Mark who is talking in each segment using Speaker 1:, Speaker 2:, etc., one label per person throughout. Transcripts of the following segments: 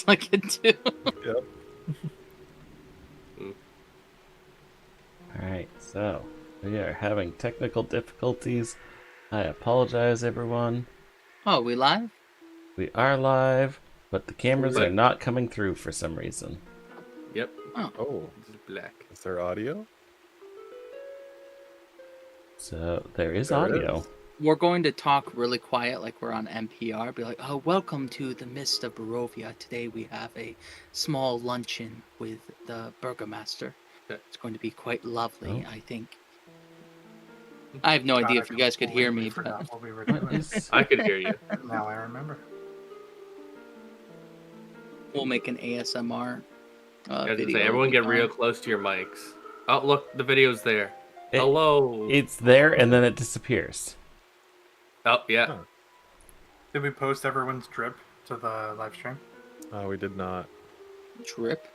Speaker 1: looks like it too.
Speaker 2: Yep.
Speaker 3: Alright, so we are having technical difficulties. I apologize, everyone.
Speaker 1: Oh, we live?
Speaker 3: We are live, but the cameras are not coming through for some reason.
Speaker 4: Yep.
Speaker 2: Oh,
Speaker 4: This is black.
Speaker 2: is there audio?
Speaker 3: So there is
Speaker 2: There
Speaker 3: audio.
Speaker 2: is.
Speaker 1: We're going to talk really quiet like we're on NPR. Be like, oh, welcome to the Mist of Barovia. Today we have a small luncheon with the Burgomaster.
Speaker 4: Okay.
Speaker 1: It's going to be quite lovely,
Speaker 3: Oh.
Speaker 1: I think. I have no idea if you guys could hear me, but
Speaker 5: Forgot what we were
Speaker 3: What
Speaker 5: doing.
Speaker 3: is...
Speaker 4: I could hear you.
Speaker 5: Now I remember.
Speaker 1: we'll make an ASMR
Speaker 4: I was gonna
Speaker 1: video.
Speaker 4: say, everyone get
Speaker 1: going
Speaker 4: real
Speaker 1: on.
Speaker 4: close to your mics. Oh, look, the video's there.
Speaker 3: It-
Speaker 4: Hello.
Speaker 3: It's there and then it disappears.
Speaker 4: Oh, yeah.
Speaker 2: Huh.
Speaker 5: Did we post everyone's drip to the live stream?
Speaker 2: We did not.
Speaker 1: Drip.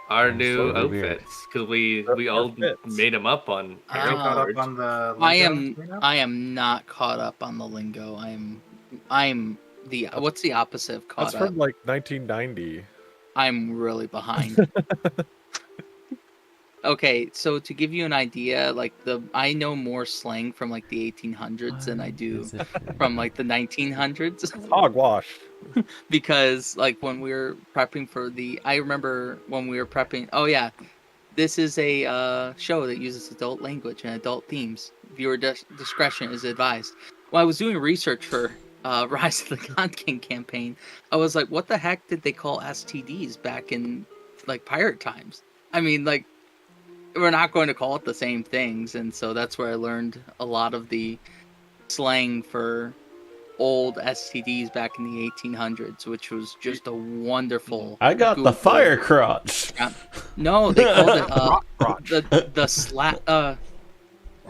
Speaker 4: Our
Speaker 3: I'm
Speaker 4: new
Speaker 3: so weird.
Speaker 4: outfits, because we all
Speaker 2: Outfits.
Speaker 4: made them up on
Speaker 1: Ah.
Speaker 5: Are you caught
Speaker 4: Parent
Speaker 5: up on the?
Speaker 1: I
Speaker 5: lingo right now?
Speaker 1: am not caught up on the lingo. I'm the what's the opposite of caught
Speaker 2: That's
Speaker 1: up?
Speaker 2: from like 1990.
Speaker 1: I'm really behind. Okay, so to give you an idea, like I know more slang from like the 1800s than I do from like the 1900s.
Speaker 2: Hogwash.
Speaker 1: Because like when we were prepping for I remember when we were prepping. Oh yeah, this is a show that uses adult language and adult themes. Viewer discretion is advised. When I was doing research for Rise of the God King campaign, I was like, what the heck did they call STDs back in like pirate times? I mean, like, we're not going to call it the same things, and so that's where I learned a lot of the slang for old STDs back in the 1800s, which was just a wonderful.
Speaker 3: I got the
Speaker 1: Google.
Speaker 3: fire crotch.
Speaker 1: No, they called it
Speaker 5: Rock crotch.
Speaker 1: the slap. The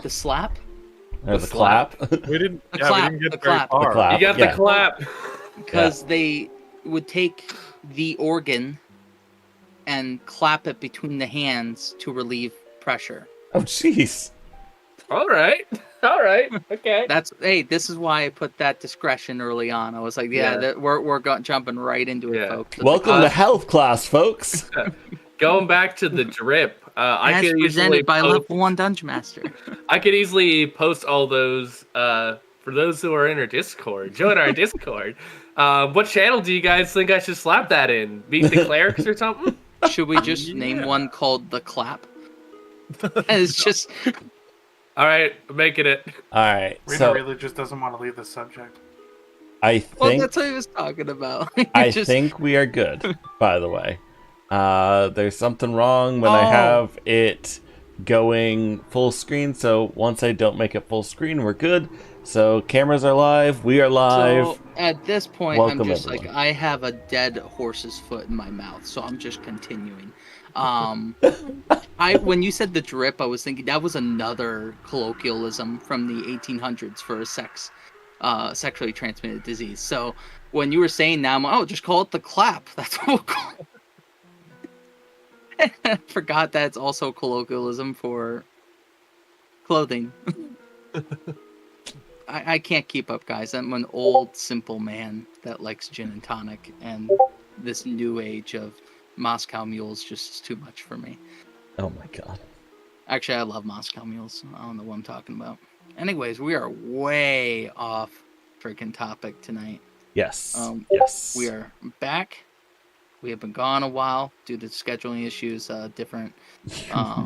Speaker 1: slap.
Speaker 3: Or
Speaker 4: The
Speaker 3: the clap.
Speaker 2: We didn't.
Speaker 1: The
Speaker 2: Yeah,
Speaker 1: clap,
Speaker 2: we didn't
Speaker 1: the
Speaker 2: get very
Speaker 1: clap.
Speaker 2: far.
Speaker 3: The clap.
Speaker 4: You got
Speaker 3: Yeah.
Speaker 4: the clap.
Speaker 1: Because they would take the organ and clap it between the hands to relieve pressure.
Speaker 3: Oh, jeez.
Speaker 4: All right. All right. Okay.
Speaker 1: This is why I put that discretion early on. I was like,
Speaker 4: Yeah.
Speaker 1: we're jumping right into it,
Speaker 4: Yeah.
Speaker 1: folks.
Speaker 3: Welcome to health class, folks.
Speaker 4: Going back to the drip, I
Speaker 1: As
Speaker 4: could easily
Speaker 1: presented by
Speaker 4: post,
Speaker 1: Level 1 Dungeon Master.
Speaker 4: I could easily post all those for those who are in our Discord. Join our Discord. What channel do you guys think I should slap that in? Meet the Clerics or something?
Speaker 1: Should we just name one called The Clap? And it's just...
Speaker 4: All right, I'm making it.
Speaker 3: All right.
Speaker 5: Rita
Speaker 3: So
Speaker 5: really just doesn't want to leave the subject.
Speaker 3: I
Speaker 1: Well,
Speaker 3: think
Speaker 1: that's what he was talking about.
Speaker 3: I
Speaker 1: Just-
Speaker 3: think we are good. By the way, there's something wrong when I
Speaker 1: Oh.
Speaker 3: have it going full screen. So once I don't make it full screen, we're good. So cameras are live. We are live.
Speaker 1: So at this point,
Speaker 3: Welcome,
Speaker 1: I'm just
Speaker 3: everyone.
Speaker 1: like, I have a dead horse's foot in my mouth, so I'm just continuing. When you said the drip, I was thinking that was another colloquialism from the 1800s for a sexually transmitted disease. So when you were saying that, I'm like, oh, just call it the clap. That's what we'll call it. I forgot that it's also colloquialism for clothing. I can't keep up, guys. I'm an old, simple man that likes gin and tonic, and this new age of Moscow mules just is too much for me.
Speaker 3: Oh my god.
Speaker 1: Actually, I love Moscow mules. I don't know what I'm talking about. Anyways, we are way off freaking topic tonight.
Speaker 3: Yes.
Speaker 1: Yes. We are back. We have been gone a while due to scheduling issues, different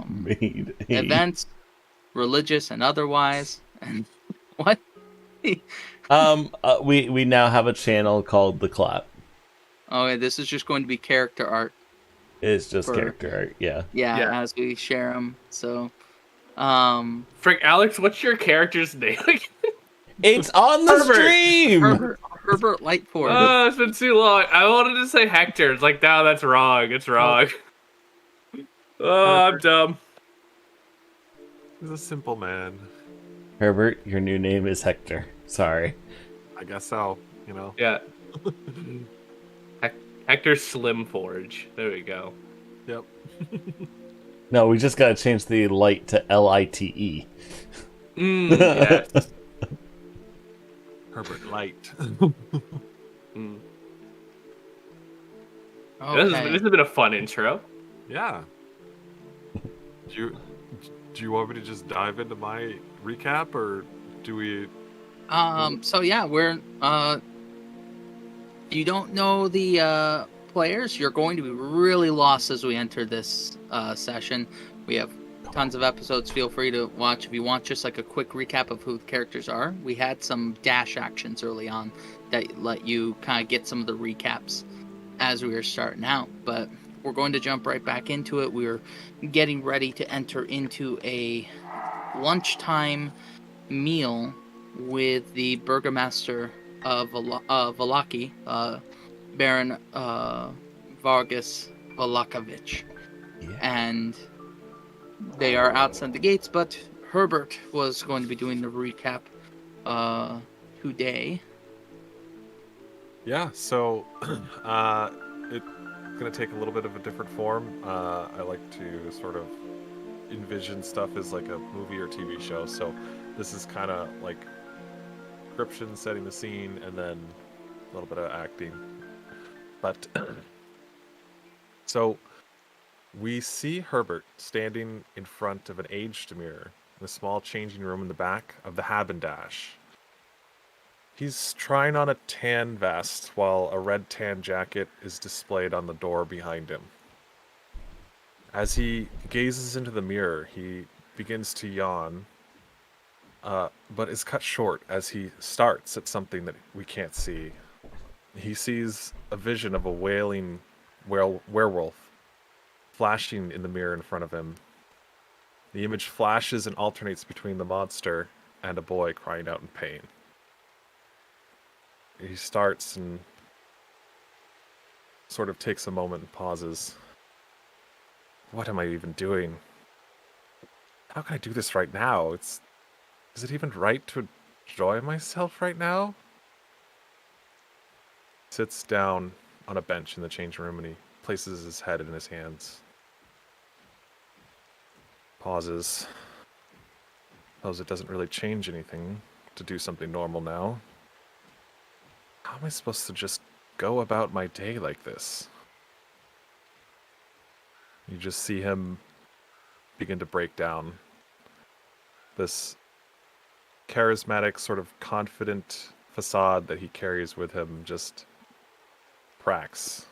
Speaker 3: Made a-
Speaker 1: events, religious and otherwise. And what?
Speaker 3: We now have a channel called The Clap.
Speaker 1: Okay, this is just going to be character art.
Speaker 3: It's just
Speaker 1: For-
Speaker 3: character art. Yeah.
Speaker 1: Yeah, as we share them. So,
Speaker 4: Frick, Alex, what's your character's name?
Speaker 3: It's on the
Speaker 4: Herbert.
Speaker 3: stream.
Speaker 1: Herbert Lightford.
Speaker 4: Oh, it's been too long. I wanted to say Hector. It's like, no, that's wrong. It's wrong. Oh, I'm dumb.
Speaker 2: He's a simple man.
Speaker 3: Herbert, your new name is Hector. Sorry.
Speaker 2: I guess so. You know.
Speaker 4: Yeah. Hector Slimforge. There we go.
Speaker 2: Yep.
Speaker 3: No, we just gotta change the light to LITE.
Speaker 4: Yes.
Speaker 2: Herbert Light.
Speaker 4: Mm.
Speaker 1: Okay.
Speaker 4: This has been a fun intro.
Speaker 2: Yeah. Do you want me to just dive into my recap, or do we?
Speaker 1: So yeah, we're you don't know the players, you're going to be really lost as we enter this session. We have tons of episodes. Feel free to watch if you want just like a quick recap of who the characters are. We had some dash actions early on that let you kind of get some of the recaps as we were starting out, but we're going to jump right back into it. We're getting ready to enter into a lunchtime meal with the burgomaster of Valaki, Baron Vargas Valakovich.
Speaker 3: Yeah.
Speaker 1: And they are outside the gates, but Herbert was going to be doing the recap today.
Speaker 2: Yeah. So, it's gonna take a little bit of a different form. I like to sort of envision stuff as like a movie or TV show. So, this is kind of like description, setting the scene, and then a little bit of acting. But so we see Herbert standing in front of an aged mirror in a small changing room in the back of the Habendash. He's trying on a tan vest while a red tan jacket is displayed on the door behind him. As he gazes into the mirror, he begins to yawn, but is cut short as he starts at something that we can't see. He sees a vision of a wailing werewolf flashing in the mirror in front of him. The image flashes and alternates between the monster and a boy crying out in pain. He starts and sort of takes a moment and pauses. What am I even doing? How can I do this right now? Is it even right to enjoy myself right now? Sits down on a bench in the changing room and he places his head in his hands. Pauses. Knows it doesn't really change anything to do something normal now. How am I supposed to just go about my day like this? You just see him begin to break down. This charismatic, sort of confident facade that he carries with him just cracks.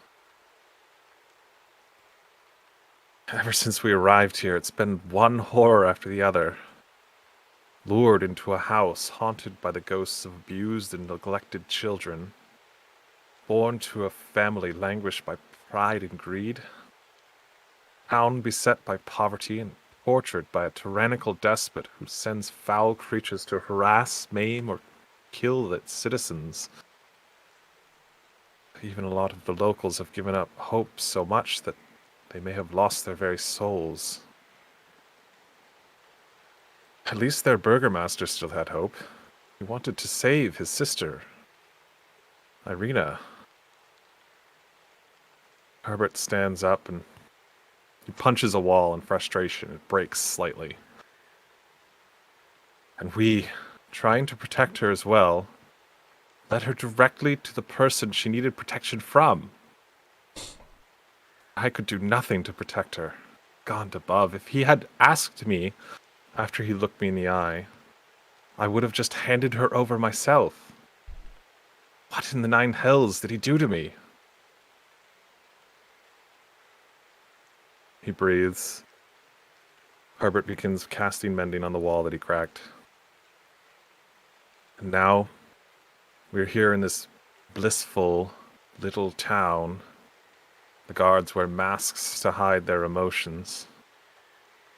Speaker 2: Ever since we arrived here, it's been one horror after the other. Lured into a house haunted by the ghosts of abused and neglected children. Born to a family languished by pride and greed. Town beset by poverty and tortured by a tyrannical despot who sends foul creatures to harass, maim, or kill its citizens. Even a lot of the locals have given up hope so much that they may have lost their very souls. At least their burgomaster still had hope. He wanted to save his sister, Irina. Herbert stands up and he punches a wall in frustration. It breaks slightly. And we, trying to protect her as well, led her directly to the person she needed protection from. I could do nothing to protect her. God above, if he had asked me after he looked me in the eye, I would have just handed her over myself. What in the nine hells did he do to me? He breathes. Herbert begins casting mending on the wall that he cracked. And now, we're here in this blissful little town. The guards wear masks to hide their emotions.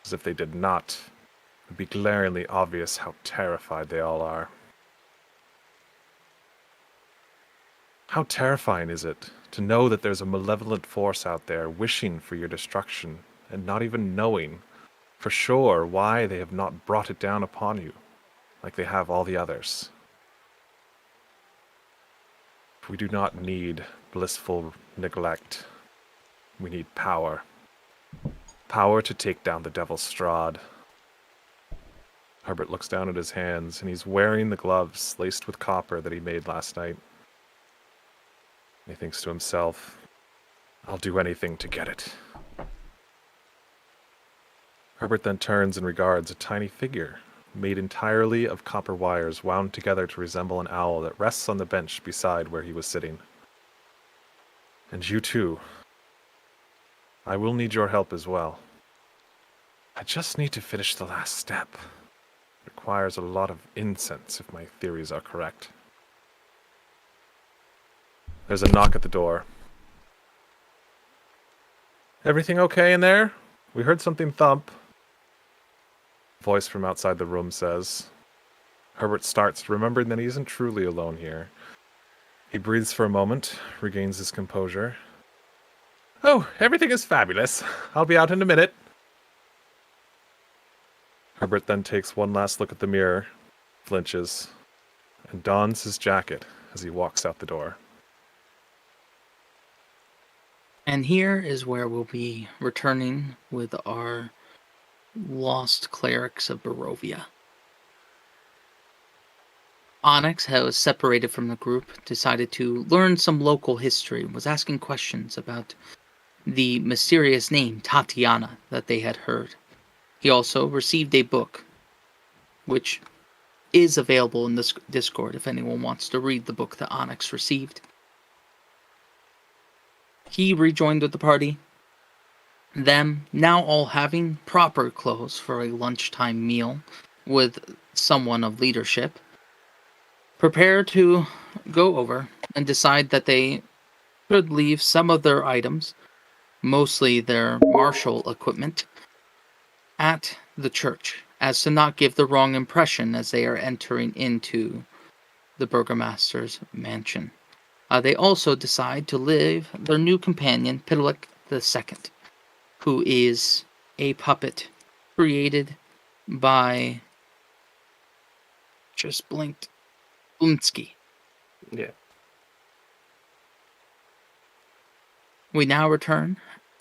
Speaker 2: As if they did not, it would be glaringly obvious how terrified they all are. How terrifying is it to know that there's a malevolent force out there wishing for your destruction and not even knowing for sure why they have not brought it down upon you like they have all the others. We do not need blissful neglect. We need power. Power to take down the Devil's Strahd. Herbert looks down at his hands, and he's wearing the gloves laced with copper that he made last night. He thinks to himself, I'll do anything to get it. Herbert then turns and regards a tiny figure, made entirely of copper wires wound together to resemble an owl that rests on the bench beside where he was sitting. And you too. I will need your help as well. I just need to finish the last step. It requires a lot of incense if my theories are correct. There's a knock at the door. Everything okay in there? We heard something thump. Voice from outside the room says. Herbert starts, remembering that he isn't truly alone here. He breathes for a moment, regains his composure. Oh, everything is fabulous. I'll be out in a minute. Herbert then takes one last look at the mirror, flinches, and dons his jacket as he walks out the door.
Speaker 1: And here is where we'll be returning with our Lost Clerics of Barovia. Onyx has separated from the group, decided to learn some local history, was asking questions about the mysterious name Tatiana that they had heard. He also received a book, which is available in this Discord if anyone wants to read the book that Onyx received. He rejoined with the party. Them now all having proper clothes for a lunchtime meal with someone of leadership, prepare to go over and decide that they should leave some of their items, mostly their martial equipment, at the church, as to not give the wrong impression as they are entering into the Burgomaster's mansion. They also decide to leave their new companion, Pidalik II, who is a puppet created by... just blinked. Blinsky.
Speaker 4: Yeah.
Speaker 1: We now return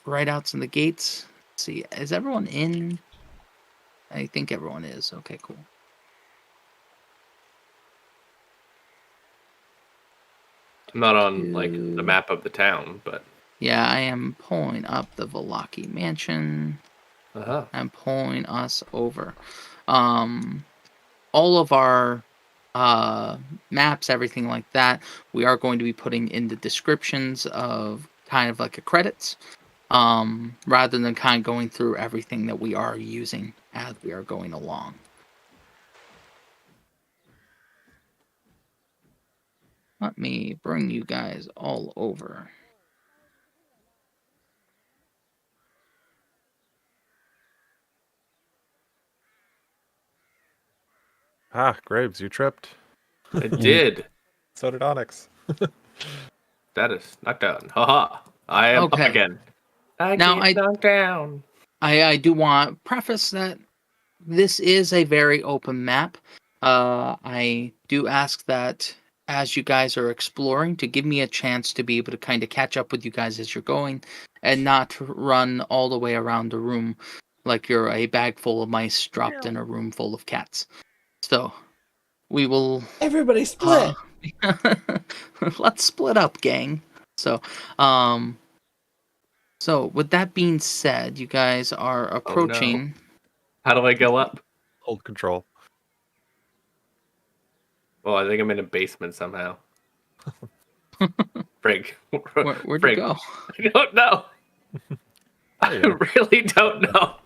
Speaker 1: right out to the gates. Let's see, is everyone in? I think everyone is. Okay, cool.
Speaker 4: I'm not on like the map of the town, but
Speaker 1: Yeah, I am pulling up the Velaki mansion. I'm pulling us over. All of our maps, everything like that, we are going to be putting in the descriptions of kind of like a credits, rather than kind of going through everything that we are using as we are going along. Let me bring you guys all over.
Speaker 2: Ah, Graves, you tripped.
Speaker 4: I did.
Speaker 2: So did Onyx.
Speaker 4: That is knocked down. Haha. I am
Speaker 1: Okay.
Speaker 4: up again. I
Speaker 1: Now,
Speaker 4: get knocked down.
Speaker 1: I do want to preface that this is a very open map. I do ask that as you guys are exploring to give me a chance to be able to kind of catch up with you guys as you're going and not run all the way around the room like you're a bag full of mice dropped in a room full of cats. So we will...
Speaker 3: Everybody split.
Speaker 1: Let's split up, gang. So with that being said, you guys are approaching...
Speaker 4: How do I go up?
Speaker 2: Hold control.
Speaker 4: Oh, I think I'm in a basement somehow. Frig.
Speaker 1: Where'd you go?
Speaker 4: I don't know. I really don't know.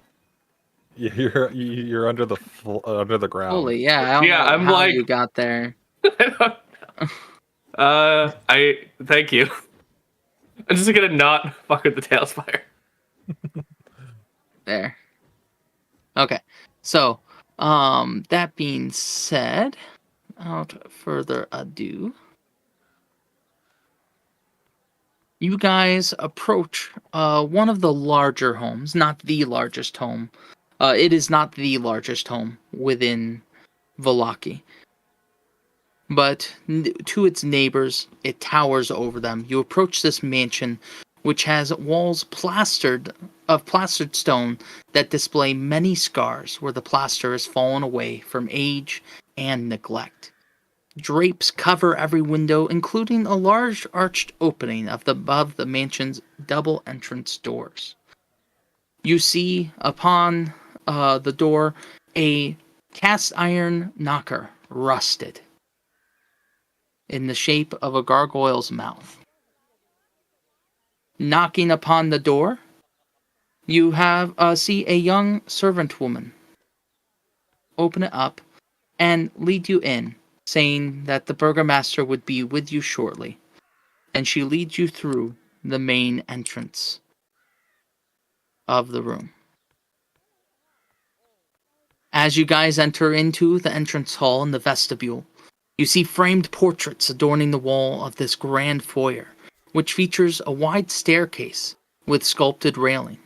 Speaker 2: You're under the under the ground.
Speaker 1: Holy, yeah. I don't know
Speaker 4: I'm
Speaker 1: how
Speaker 4: like...
Speaker 1: you got there.
Speaker 4: I don't know. Thank you. I'm just gonna not fuck with the Talespire.
Speaker 1: There. Okay. So, that being said, without further ado, you guys approach one of the larger homes, not the largest home. It is not the largest home within Velaki. But to its neighbors, it towers over them. You approach this mansion, which has walls plastered stone that display many scars where the plaster has fallen away from age and neglect. Drapes cover every window, including a large arched opening above the mansion's double entrance doors. You see upon the door a cast iron knocker, rusted, in the shape of a gargoyle's mouth. Knocking upon the door, you see a young servant woman open it up and lead you in, saying that the burgomaster would be with you shortly. And she leads you through the main entrance of the room. As you guys enter into the entrance hall in the vestibule, you see framed portraits adorning the wall of this grand foyer, which features a wide staircase with sculpted railing.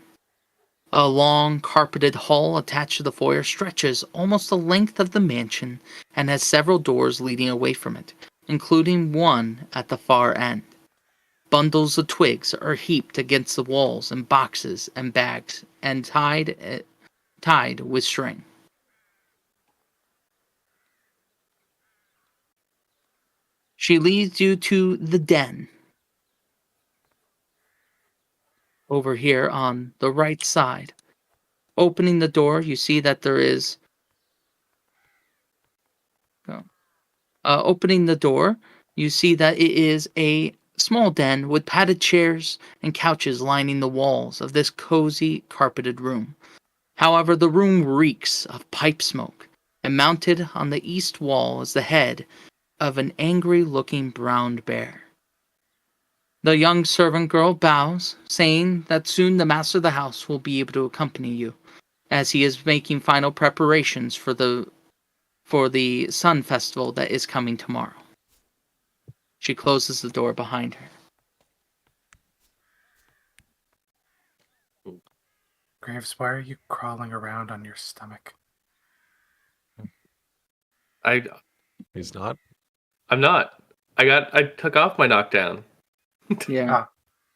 Speaker 1: A long, carpeted hall attached to the foyer stretches almost the length of the mansion and has several doors leading away from it, including one at the far end. Bundles of twigs are heaped against the walls in boxes and bags and tied with string. She leads you to the den. Over here on the right side. Opening the door, you see that there is... opening the door, you see that it is a small den with padded chairs and couches lining the walls of this cozy, carpeted room. However, the room reeks of pipe smoke, and mounted on the east wall is the head of an angry-looking brown bear. The young servant girl bows, saying that soon the master of the house will be able to accompany you, as he is making final preparations for the Sun Festival that is coming tomorrow. She closes the door behind her.
Speaker 5: Graves, why are you crawling around on your stomach?
Speaker 2: He's not.
Speaker 4: I'm not. I took off my knockdown.
Speaker 1: Yeah.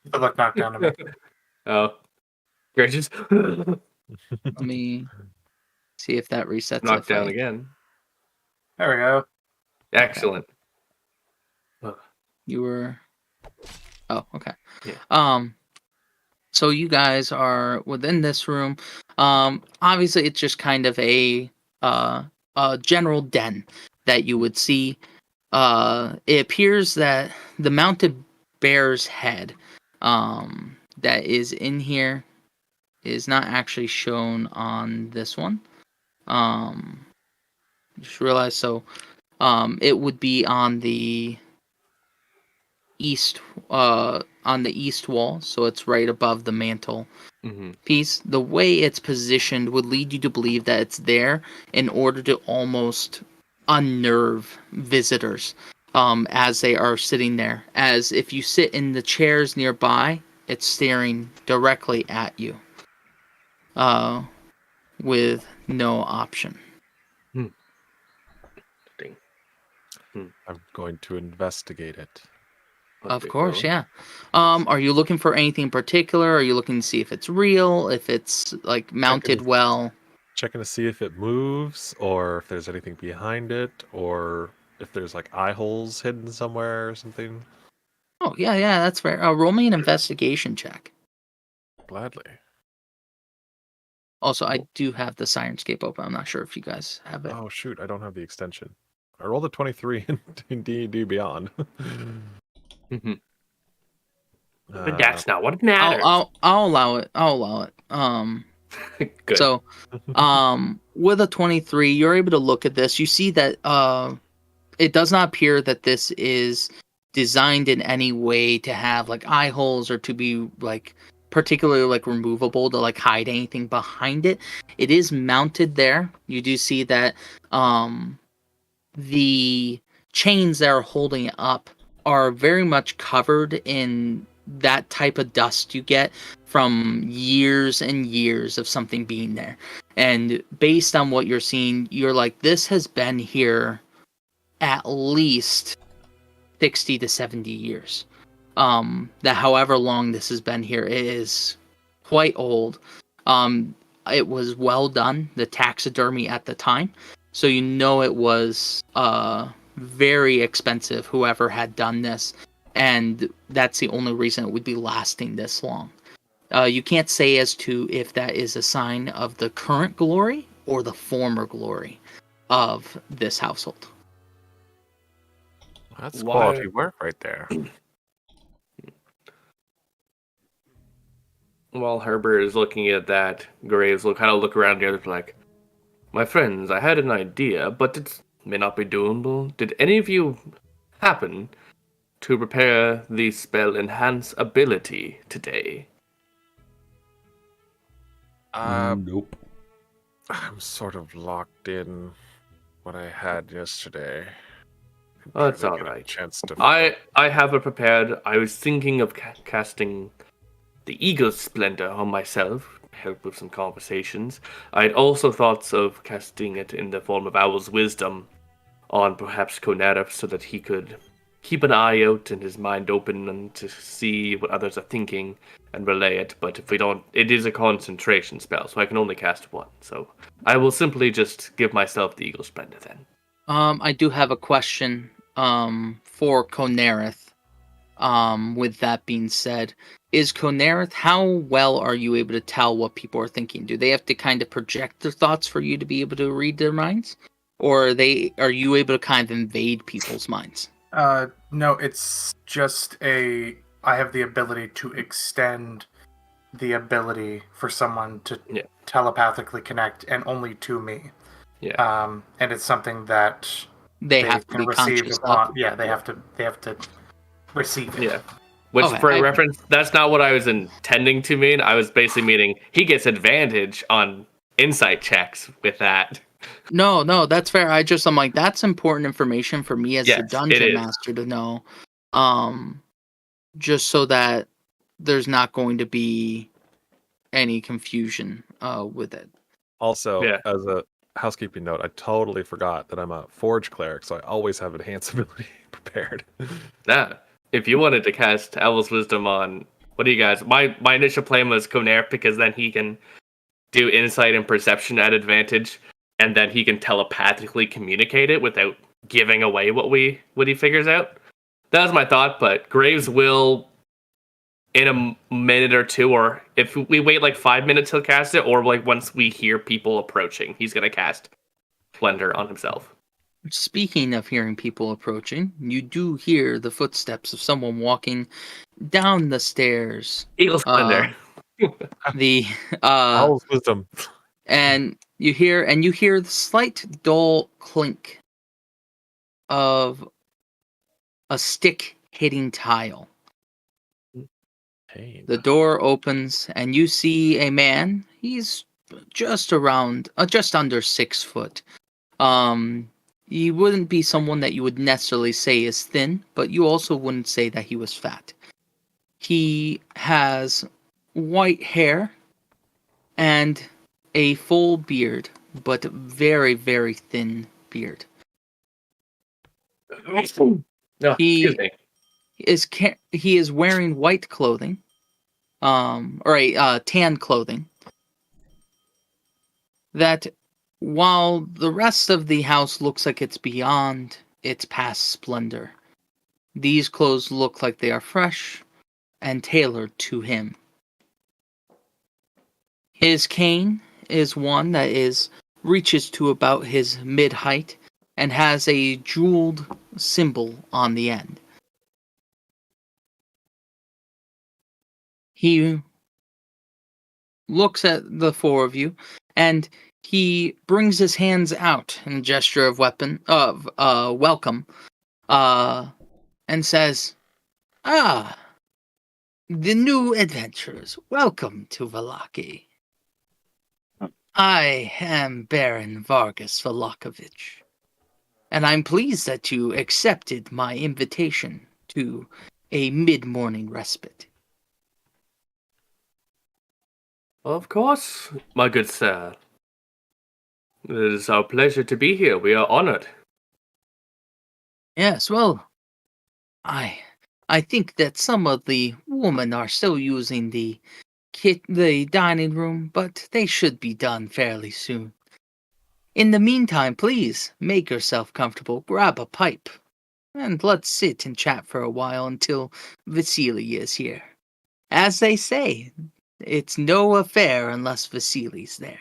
Speaker 5: You look knocked down to me.
Speaker 4: Oh. Gracious.
Speaker 1: Let me see if that resets.
Speaker 4: Knocked down again.
Speaker 5: There we go.
Speaker 4: Excellent.
Speaker 1: You were... Oh, okay.
Speaker 4: Yeah.
Speaker 1: So you guys are within this room. Obviously, it's just kind of a general den that you would see. It appears that the mounted bear's head that is in here is not actually shown on this one. Just realized, so it would be on the east wall, so it's right above the mantle piece. The way it's positioned would lead you to believe that it's there in order to almost unnerve visitors as they are sitting there. As if you sit in the chairs nearby, it's staring directly at you with no option.
Speaker 2: I'm going to investigate it.
Speaker 1: Of course, yeah. Are you looking for anything in particular? Are you looking to see if it's real, if it's like mounted well?
Speaker 2: Checking to see if it moves, or if there's anything behind it, or if there's like eye holes hidden somewhere or something.
Speaker 1: Oh, yeah, that's fair. Roll me an investigation check.
Speaker 2: Gladly.
Speaker 1: Also, I do have the Syrinscape open. I'm not sure if you guys have it.
Speaker 2: Oh shoot, I don't have the extension. I rolled a 23 in D&D Beyond.
Speaker 4: But that's not what matters.
Speaker 1: I'll allow it.
Speaker 4: Good.
Speaker 1: So, with a 23, you're able to look at this. You see that it does not appear that this is designed in any way to have like eye holes or to be like particularly like removable to like hide anything behind it. It is mounted there. You do see that the chains that are holding it up are very much covered in that type of dust you get from years and years of something being there. And based on what you're seeing, you're like, this has been here at least 60 to 70 years. That however long this has been here, it is quite old. It was well done, the taxidermy at the time. So you know it was very expensive, whoever had done this, and that's the only reason it would be lasting this long. You can't say as to if that is a sign of the current glory or the former glory of this household.
Speaker 2: That's
Speaker 4: Why-
Speaker 2: quality work right there.
Speaker 4: While Herbert is looking at that, Graves will kind of look around the others like, my friends, I had an idea, but it may not be doable. Did any of you happen to prepare the spell Enhance Ability today?
Speaker 3: Nope.
Speaker 2: I'm sort of locked in what I had yesterday.
Speaker 4: Oh, that's
Speaker 2: Trying to get a
Speaker 4: alright.
Speaker 2: Chance to
Speaker 4: I have it prepared. I was thinking of casting the Eagle's Splendor on myself, to help with some conversations. I'd also thought of casting it in the form of Owl's Wisdom on perhaps Konareth so that he could keep an eye out and his mind open and to see what others are thinking and relay it. But if we don't, it is a concentration spell, so I can only cast one. So I will simply just give myself the Eagle's Splendor then.
Speaker 1: I do have a question for Konareth. With that being said, is Konareth, how well are you able to tell what people are thinking? Do they have to kind of project their thoughts for you to be able to read their minds? Or are you able to kind of invade people's minds?
Speaker 5: No, it's just I have the ability to extend the ability for someone to
Speaker 4: Yeah.
Speaker 5: telepathically connect, and only to me.
Speaker 4: Yeah.
Speaker 5: And it's something that
Speaker 1: They have to
Speaker 5: can
Speaker 1: be
Speaker 5: receive
Speaker 1: conscious
Speaker 5: upon.
Speaker 1: of.
Speaker 5: Yeah, they have to receive it.
Speaker 4: Yeah. Which,
Speaker 1: Okay,
Speaker 4: for
Speaker 1: I-
Speaker 4: reference, that's not what I was intending to mean. I was basically meaning he gets advantage on insight checks with that.
Speaker 1: No, that's fair. I'm like, that's important information for me as
Speaker 4: Yes,
Speaker 1: the
Speaker 4: it
Speaker 1: dungeon
Speaker 4: is.
Speaker 1: master to know. Just so that there's not going to be any confusion with it.
Speaker 2: Also,
Speaker 4: Yeah.
Speaker 2: as a housekeeping note, I totally forgot that I'm a forge cleric, so I always have enhance ability prepared.
Speaker 4: Nah. If you wanted to cast Owl's Wisdom on, what do you guys? My initial plan was Konareth because then he can do insight and perception at advantage, and then he can telepathically communicate it without giving away what he figures out. That was my thought, but Graves will in a minute or two, or if we wait like 5 minutes, he'll cast it, or like once we hear people approaching, he's gonna cast Splendor on himself.
Speaker 1: Speaking of hearing people approaching, you do hear the footsteps of someone walking down the stairs.
Speaker 4: Eagle Splendor.
Speaker 1: The
Speaker 2: Owl's wisdom.
Speaker 1: and you hear the slight dull clink of a stick hitting tile.
Speaker 2: Hey,
Speaker 1: The door opens and you see a man. He's just under 6 foot. He wouldn't be someone that you would necessarily say is thin, but you also wouldn't say that he was fat. He has white hair and a full beard, but very, very thin beard.
Speaker 4: No,
Speaker 1: He-
Speaker 4: excuse me.
Speaker 1: He is wearing white clothing, tan clothing. That while the rest of the house looks like it's beyond its past splendor, these clothes look like they are fresh and tailored to him. His cane is one that reaches to about his mid-height and has a jeweled symbol on the end. He looks at the four of you and he brings his hands out in a gesture of welcome, and says, "Ah, the new adventurers, welcome to Valaki. I am Baron Vargas Valakovich, and I'm pleased that you accepted my invitation to a mid-morning respite."
Speaker 4: Of course, my good sir. It is our pleasure to be here. We are honored.
Speaker 1: Yes, well, I think that some of the women are still using the dining room, but they should be done fairly soon. In the meantime, please make yourself comfortable, grab a pipe, and let's sit and chat for a while until Vasily is here. As they say, it's no affair unless Vasily's there.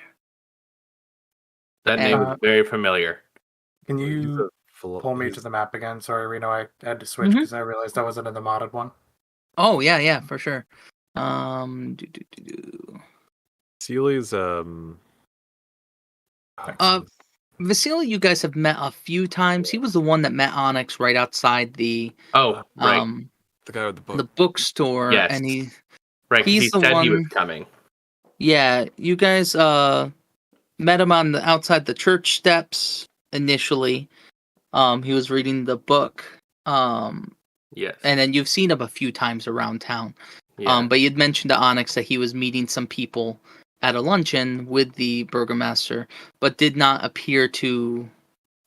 Speaker 4: That
Speaker 1: And-
Speaker 4: name is very familiar.
Speaker 5: Can
Speaker 2: He's
Speaker 5: you
Speaker 2: a
Speaker 5: pull me
Speaker 2: he's-
Speaker 5: to the map again? Sorry, Reno, I had to switch
Speaker 1: Mhm.
Speaker 5: because I realized I wasn't in the modded one.
Speaker 1: Oh yeah, for sure. Do.
Speaker 2: Seely's
Speaker 1: Vasily, you guys have met a few times. He was the one that met Onyx right outside the
Speaker 4: Oh, right.
Speaker 2: the guy with the book.
Speaker 1: the bookstore,
Speaker 4: Yes.
Speaker 1: and he
Speaker 4: Right, 'cause
Speaker 1: he's
Speaker 4: he
Speaker 1: the
Speaker 4: said he was
Speaker 1: one-
Speaker 4: coming.
Speaker 1: yeah, you guys met him on the outside the church steps initially. He was reading the book.
Speaker 4: Yes.
Speaker 1: And then you've seen him a few times around town.
Speaker 4: Yeah.
Speaker 1: But you'd mentioned to Onyx that he was meeting some people at a luncheon with the burgomaster, but did not appear to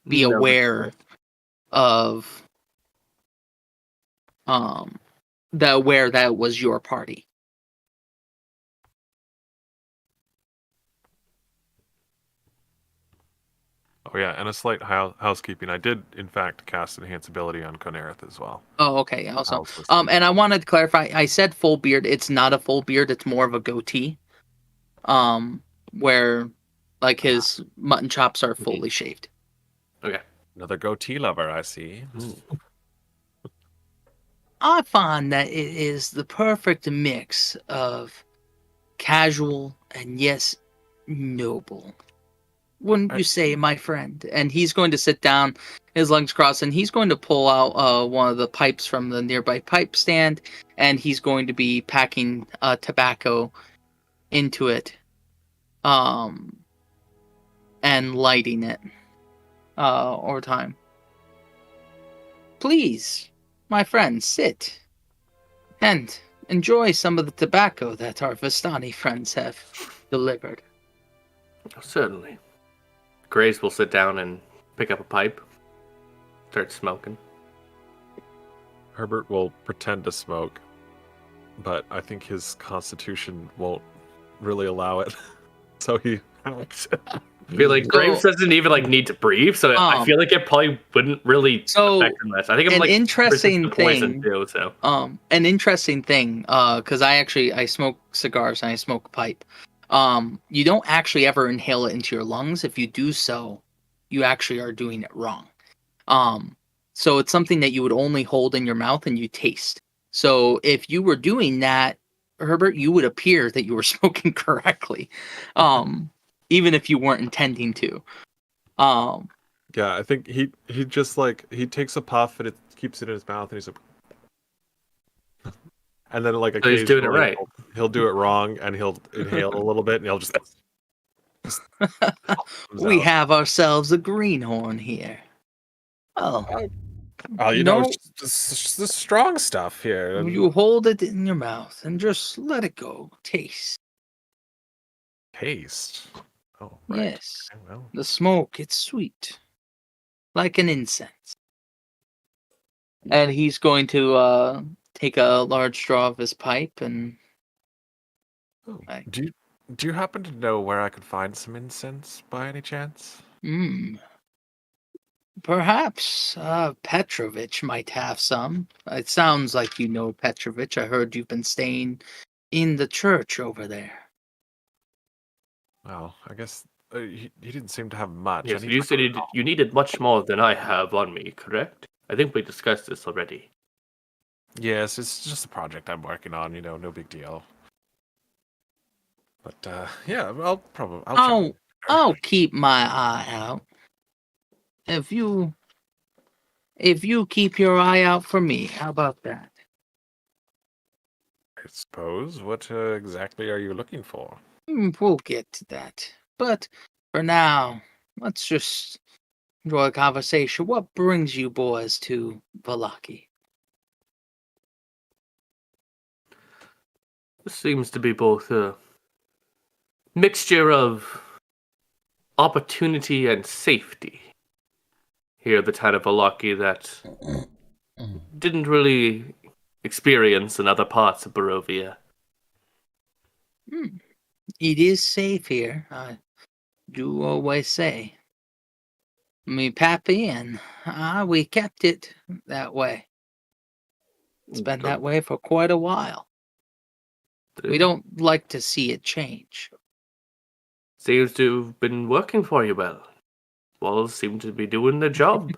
Speaker 1: be
Speaker 4: No,
Speaker 1: aware of that it was your party.
Speaker 2: Oh yeah, and a slight housekeeping. I did, in fact, cast Enhance ability on Conereth as well.
Speaker 1: Oh, okay, awesome.
Speaker 2: House listed.
Speaker 1: And I wanted to clarify. I said full beard. It's not a full beard. It's more of a goatee. Where, like, his mutton chops are fully shaved.
Speaker 4: Okay.
Speaker 2: Another goatee lover, I see.
Speaker 1: I find that it is the perfect mix of casual and, yes, noble. Wouldn't you say, my friend? And he's going to sit down, his legs crossed, and he's going to pull out one of the pipes from the nearby pipe stand, and he's going to be packing tobacco into it, and lighting it over time. Please, my friend, sit and enjoy some of the tobacco that our Vistani friends have delivered.
Speaker 4: Certainly. Grace will sit down and pick up a pipe. Start smoking.
Speaker 2: Herbert will pretend to smoke, but I think his constitution won't really allow it. So he
Speaker 4: I feel like Graves doesn't even need to breathe, so I feel like it probably wouldn't really affect him much. I think I'm
Speaker 1: an interesting
Speaker 4: poison
Speaker 1: thing
Speaker 4: too. So
Speaker 1: an interesting thing, because I smoke cigars and I smoke a pipe. You don't actually ever inhale it into your lungs. If you do so, you actually are doing it wrong. So it's something that you would only hold in your mouth and you taste. So if you were doing that, Herbert, you would appear that you were smoking correctly, even if you weren't intending to.
Speaker 2: Yeah, I think he just he takes a puff and it keeps it in his mouth and he's like, and then
Speaker 4: so he's doing it right.
Speaker 2: He'll do it wrong and he'll inhale a little bit and he'll just
Speaker 1: we have ourselves a greenhorn here. Oh,
Speaker 2: it's the strong stuff here.
Speaker 1: you hold it in your mouth and just let it go. Taste.
Speaker 2: Taste. Oh, right.
Speaker 1: Yes.
Speaker 2: Okay, well.
Speaker 1: The smoke, it's sweet. Like an incense. And he's going to take a large straw of his pipe and...
Speaker 2: Oh, do you happen to know where I could find some incense by any chance?
Speaker 1: Perhaps Petrovich might have some. It sounds like you know Petrovich. I heard you've been staying in the church over there.
Speaker 2: Well, I guess he didn't seem to have much.
Speaker 4: Yes, you said you needed much more than I have on me, correct? I think we discussed this already.
Speaker 2: Yes, it's just a project I'm working on. No big deal. But yeah,
Speaker 1: I'll keep my eye out. If you keep your eye out for me, how about that?
Speaker 2: I suppose. What exactly are you looking for?
Speaker 1: We'll get to that. But for now, let's just enjoy a conversation. What brings you boys to Vallaki?
Speaker 4: This seems to be both a mixture of opportunity and safety. Here at the town of Vallaki that didn't really experience in other parts of Barovia.
Speaker 1: It is safe here, I do always say. Me pappy and we kept it that way. It's been that way for quite a while. We don't like to see it change.
Speaker 4: Seems to have been working for you well. Walls seem to be doing their job.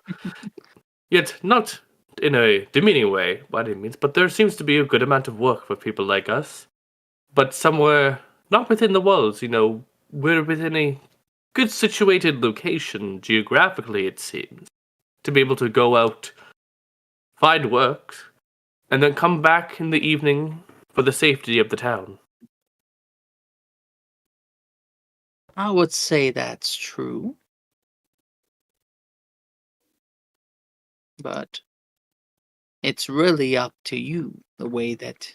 Speaker 4: Yet not in a demeaning way by any means, but there seems to be a good amount of work for people like us. But somewhere not within the walls, we're within a good situated location geographically, it seems, to be able to go out, find work, and then come back in the evening for the safety of the town.
Speaker 1: I would say that's true. But it's really up to you the way that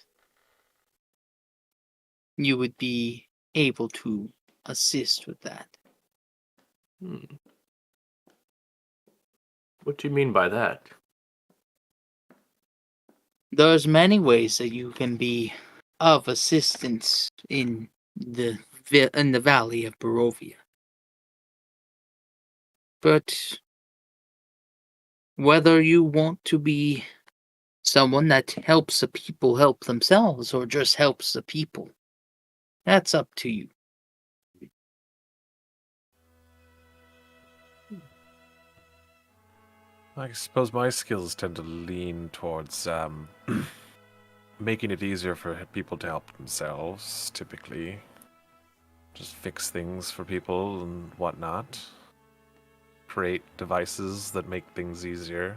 Speaker 1: you would be able to assist with that.
Speaker 4: What do you mean by that?
Speaker 1: There's many ways that you can be of assistance in the valley of Barovia. But whether you want to be someone that helps the people help themselves or just helps the people, that's up to you.
Speaker 2: I suppose my skills tend to lean towards making it easier for people to help themselves, typically. Just fix things for people and whatnot. Create devices that make things easier.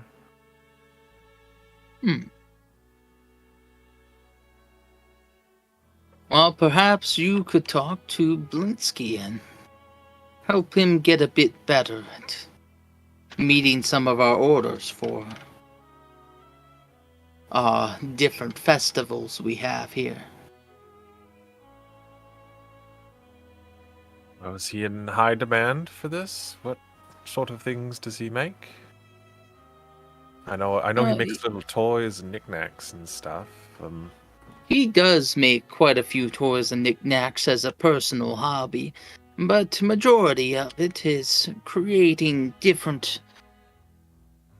Speaker 1: Well, perhaps you could talk to Blinsky and help him get a bit better at meeting some of our orders for different festivals we have here.
Speaker 2: Oh, is he in high demand for this? What sort of things does he make? I know he makes little toys and knickknacks and stuff.
Speaker 1: He does make quite a few toys and knickknacks as a personal hobby, but majority of it is creating different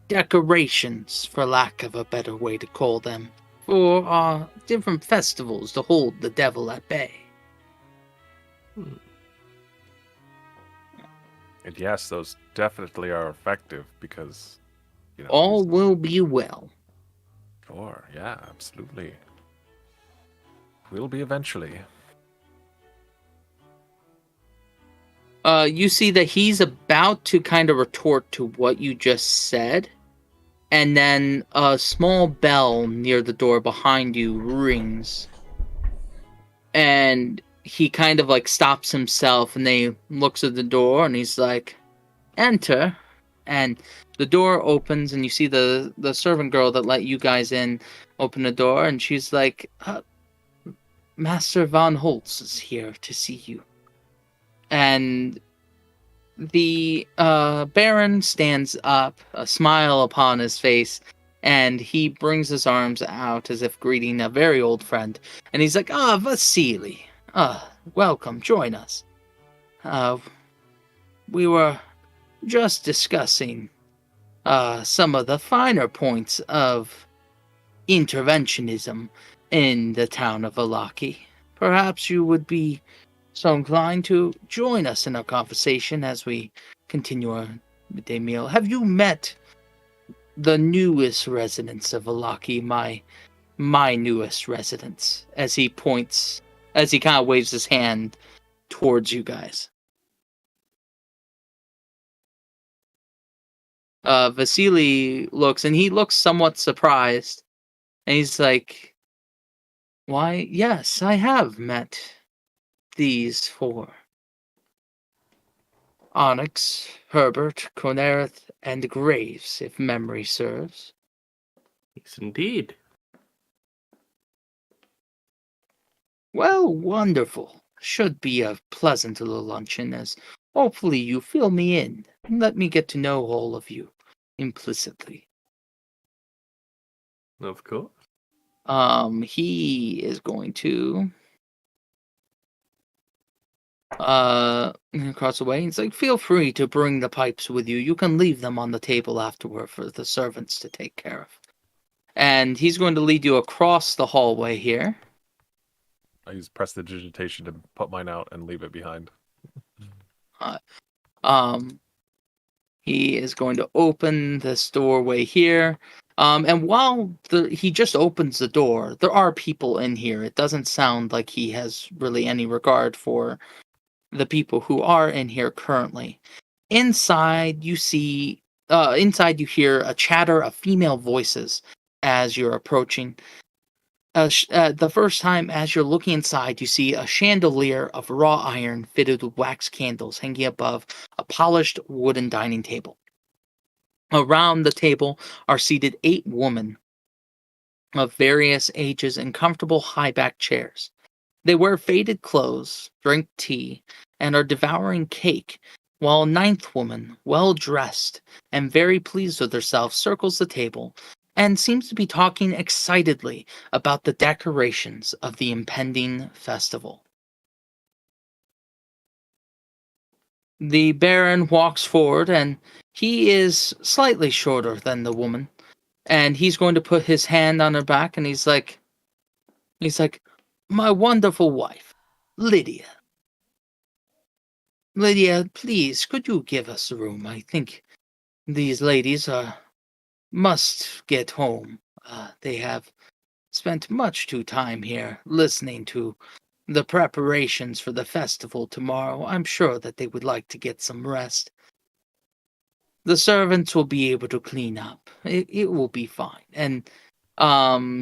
Speaker 1: decorations, for lack of a better way to call them, for different festivals to hold the devil at bay.
Speaker 2: And yes, those definitely are effective because,
Speaker 1: all will be well.
Speaker 2: Sure, yeah, absolutely. Will be eventually.
Speaker 1: You see that he's about to kind of retort to what you just said, and then a small bell near the door behind you rings. And he kind of like stops himself and then he looks at the door and he's like, "Enter." And the door opens and you see the servant girl that let you guys in open the door, and she's like, "Master von Holtz is here to see you." And the Baron stands up, a smile upon his face, and he brings his arms out as if greeting a very old friend. And he's like, Vasily, welcome, join us. We were just discussing some of the finer points of interventionism in the town of Valaki. Perhaps you would be so inclined to join us in our conversation as we continue our midday meal. Have you met the newest residents of Valaki, my newest residents? As he kind of waves his hand towards you guys. Vasily looks, and he looks somewhat surprised. And he's like, "Why, yes, I have met these four. Onyx, Herbert, Conereth, and Graves, if memory serves."
Speaker 4: Yes, indeed.
Speaker 1: Well, wonderful. Should be a pleasant little luncheon, as hopefully you fill me in and let me get to know all of you implicitly.
Speaker 4: Of course.
Speaker 1: He is going to across the way. He's like, feel free to bring the pipes with you. You can leave them on the table afterward for the servants to take care of. And he's going to lead you across the hallway here.
Speaker 2: I use prestidigitation to put mine out and leave it behind.
Speaker 1: He is going to open this doorway here. And while he just opens the door, there are people in here. It doesn't sound like he has really any regard for the people who are in here currently. Inside, you hear a chatter of female voices as you're approaching. The first time, as you're looking inside, you see a chandelier of raw iron fitted with wax candles hanging above a polished wooden dining table. Around the table are seated 8 women of various ages in comfortable high-backed chairs. They wear faded clothes, drink tea, and are devouring cake, while a 9th woman, well-dressed and very pleased with herself, circles the table and seems to be talking excitedly about the decorations of the impending festival. The Baron walks forward, and he is slightly shorter than the woman, and he's going to put his hand on her back, and he's like, my wonderful wife, Lydia. Lydia, please, could you give us a room? I think these ladies must get home. They have spent much too time here listening to the preparations for the festival tomorrow. I'm sure that they would like to get some rest. The servants will be able to clean up. It will be fine. And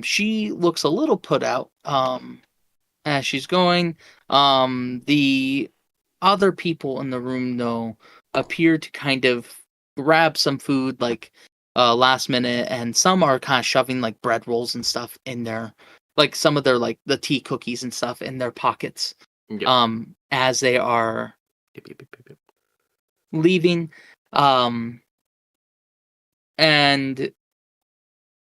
Speaker 1: she looks a little put out as she's going. The other people in the room, though, appear to kind of grab some food like last minute, and some are kind of shoving like bread rolls and stuff in there, like some of their like the tea cookies and stuff in their pockets.
Speaker 4: Yep.
Speaker 1: As they are
Speaker 4: Yep.
Speaker 1: leaving, and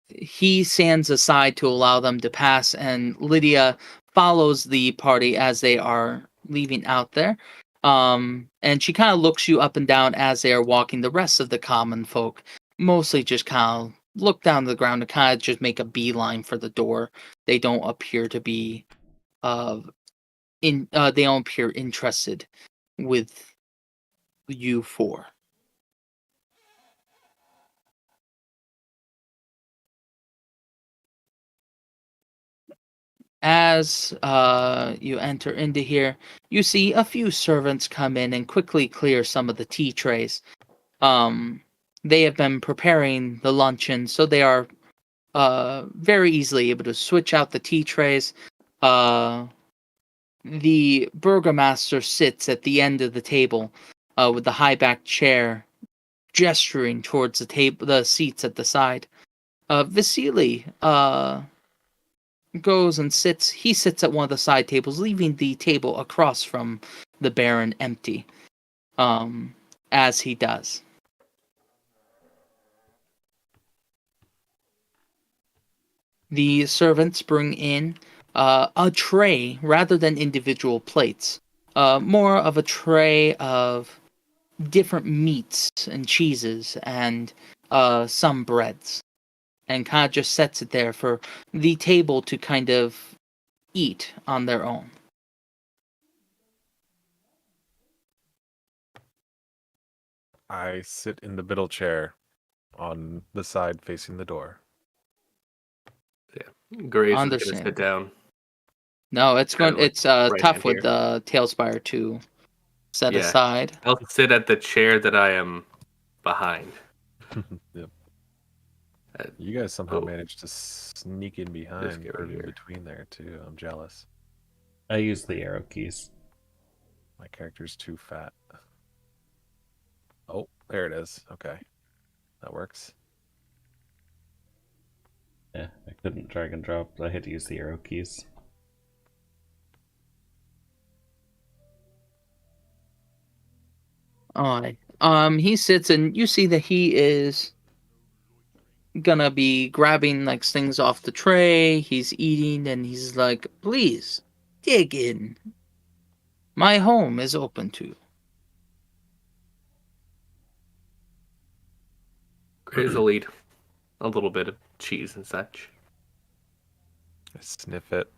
Speaker 1: he stands aside to allow them to pass, and Lydia follows the party as they are leaving out there. And she kind of looks you up and down as they are walking. The rest of the common folk mostly just kind of look down to the ground and kind of just make a beeline for the door. They don't appear to be they don't appear interested with you four. As you enter into here, you see a few servants come in and quickly clear some of the tea trays. They have been preparing the luncheon, so they are very easily able to switch out the tea trays. The burgomaster sits at the end of the table with the high-backed chair, gesturing towards the seats at the side. Vasily goes and sits. He sits at one of the side tables, leaving the table across from the Baron empty. As he does. The servants bring in a tray rather than individual plates. More of a tray of different meats and cheeses and some breads. And kind of just sets it there for the table to kind of eat on their own.
Speaker 2: I sit in the middle chair on the side facing the door.
Speaker 4: Graves is gonna
Speaker 1: Understand.
Speaker 4: sit down.
Speaker 1: No, it's going.
Speaker 4: Kinda like
Speaker 1: It's
Speaker 4: right
Speaker 1: tough
Speaker 4: hand
Speaker 1: with
Speaker 4: here.
Speaker 1: the Talespire to set
Speaker 4: Yeah.
Speaker 1: aside.
Speaker 4: I'll sit at the chair that I am behind.
Speaker 2: Yep. You guys somehow
Speaker 4: Cool.
Speaker 2: managed to sneak in behind
Speaker 4: get
Speaker 2: or
Speaker 4: right
Speaker 2: in
Speaker 4: here.
Speaker 2: between there too. I'm jealous.
Speaker 3: I use the arrow keys.
Speaker 2: My character's too fat. Oh, there it is. Okay. That works.
Speaker 3: Yeah, I couldn't drag and drop. I had to use the arrow keys.
Speaker 1: Alright. He sits and you see that he is gonna be grabbing like things off the tray. He's eating and he's like, "Please, dig in. My home is open to.
Speaker 4: Graves will eat a little bit of cheese and such,
Speaker 2: I sniff it.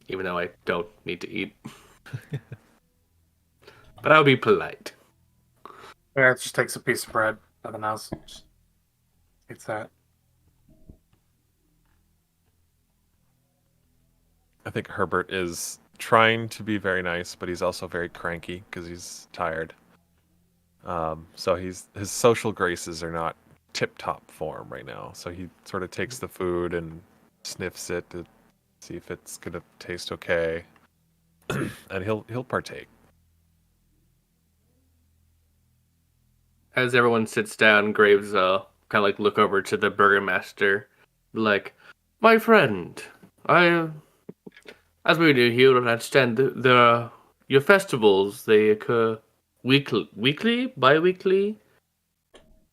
Speaker 4: even though I don't need to eat. But I'll be polite.
Speaker 5: Yeah, it just takes a piece of bread. Nothing else. Just eats that.
Speaker 2: I think Herbert is trying to be very nice, but he's also very cranky because he's tired. So his social graces are not tip-top form right now. So he sort of takes the food and sniffs it to see if it's gonna taste okay, and he'll partake.
Speaker 4: As everyone sits down, Graves kind of like look over to the burgomaster, like, my friend, I, as we do here, I understand your festivals, they occur weekly, bi-weekly?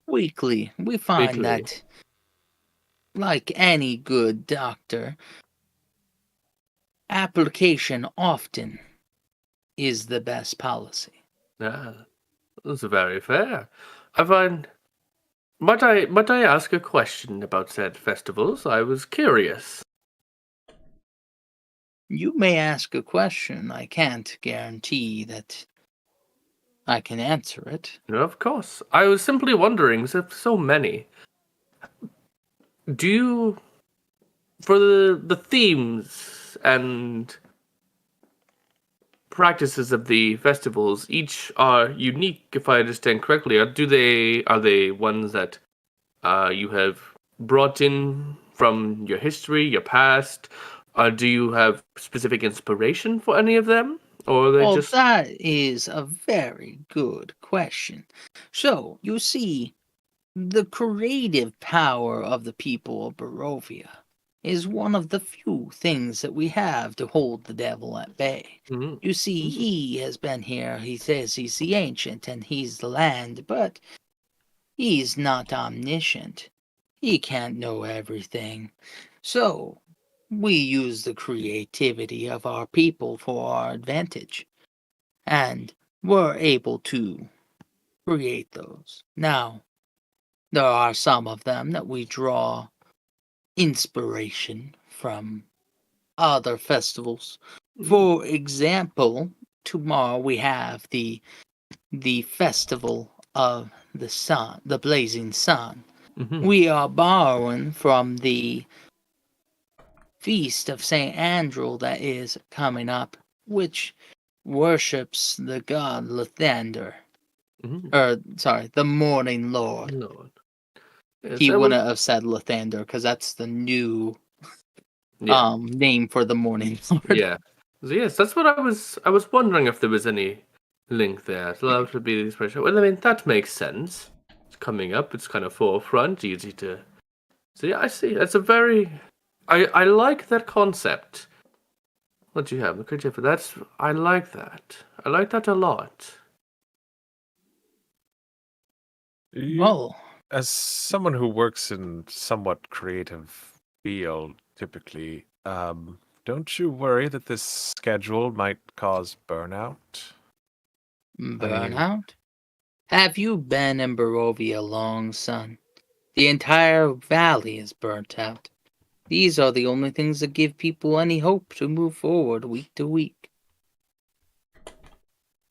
Speaker 1: Weekly, we find
Speaker 4: Weekly.
Speaker 1: that, like any good doctor, application often is the best policy.
Speaker 4: Ah, that's very fair. I find. Might I ask a question about said festivals? I was curious.
Speaker 1: You may ask a question. I can't guarantee that I can answer it.
Speaker 4: Of course. I was simply wondering, if so many, do you, for the themes and practices of the festivals, each are unique, if I understand correctly. Are they ones that you have brought in from your history, your past? Do you have specific inspiration for any of them? Or are they
Speaker 1: Well,
Speaker 4: just...
Speaker 1: that is a very good question. So, you see, the creative power of the people of Barovia is one of the few things that we have to hold the devil at bay.
Speaker 4: Mhm.
Speaker 1: You see, he has been here, he says he's the ancient and he's the land, but he's not omniscient. He can't know everything. So, we use the creativity of our people for our advantage. And we're able to create those. Now, there are some of them that we draw inspiration from other festivals. For example, tomorrow we have the festival of the sun, the blazing sun.
Speaker 4: Mhm.
Speaker 1: We are borrowing from the feast of Saint Andrew that is coming up, which worships the god Lathander.
Speaker 4: Mhm.
Speaker 1: The Morning Lord.
Speaker 4: Lord. Yes,
Speaker 1: He
Speaker 4: that was...
Speaker 1: wouldn't have said Lathander because that's the new
Speaker 4: Yeah.
Speaker 1: name for the Morning Lord.
Speaker 4: Yeah. So yes, that's what I was wondering if there was any link there. So that would be the inspiration. Well, I mean, that makes sense. It's coming up, it's kind of forefront, easy to... So yeah, I see. That's a very... I like that concept. What you have, the creature for that's... I like that. I like that a lot.
Speaker 1: Well,
Speaker 2: As someone who works in somewhat creative field, typically, don't you worry that this schedule might cause burnout?
Speaker 1: burnout? Have you been in Barovia long, son? The entire valley is burnt out. These are the only things that give people any hope to move forward week to week.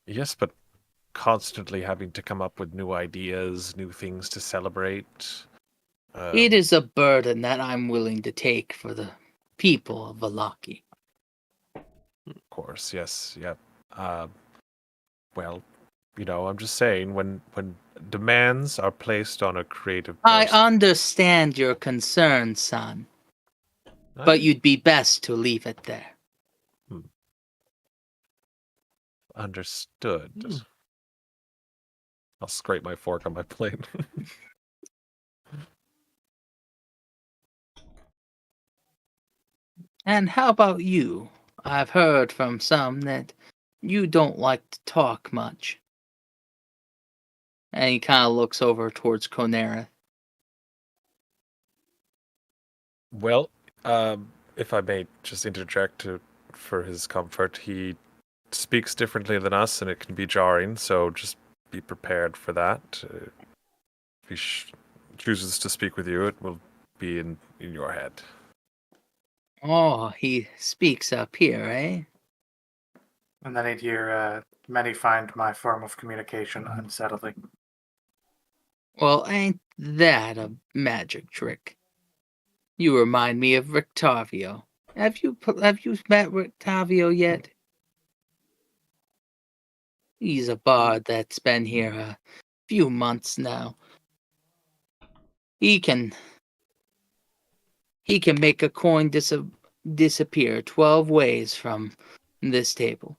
Speaker 2: Yes, but constantly having to come up with new ideas, new things to celebrate.
Speaker 1: It is a burden that I'm willing to take for the people of Valaki.
Speaker 2: Of course, yes, yeah. Well, I'm just saying when demands are placed on a creative
Speaker 1: I
Speaker 2: person,
Speaker 1: understand your concern, son, but you'd be best to leave it there.
Speaker 2: Understood. I'll scrape my fork on my plate.
Speaker 1: And how about you? I've heard from some that you don't like to talk much. And he kind of looks over towards Conera.
Speaker 2: Well, if I may just interject for his comfort, he speaks differently than us, and it can be jarring. So just be prepared for that. If he chooses to speak with you, it will be in your head.
Speaker 1: Oh, he speaks up here, eh?
Speaker 5: And then he'd hear, many find my form of communication unsettling.
Speaker 1: Well, ain't that a magic trick? You remind me of Rictavio. Have you met Rictavio yet? He's a bard that's been here a few months now. He can make a coin disappear 12 ways from this table.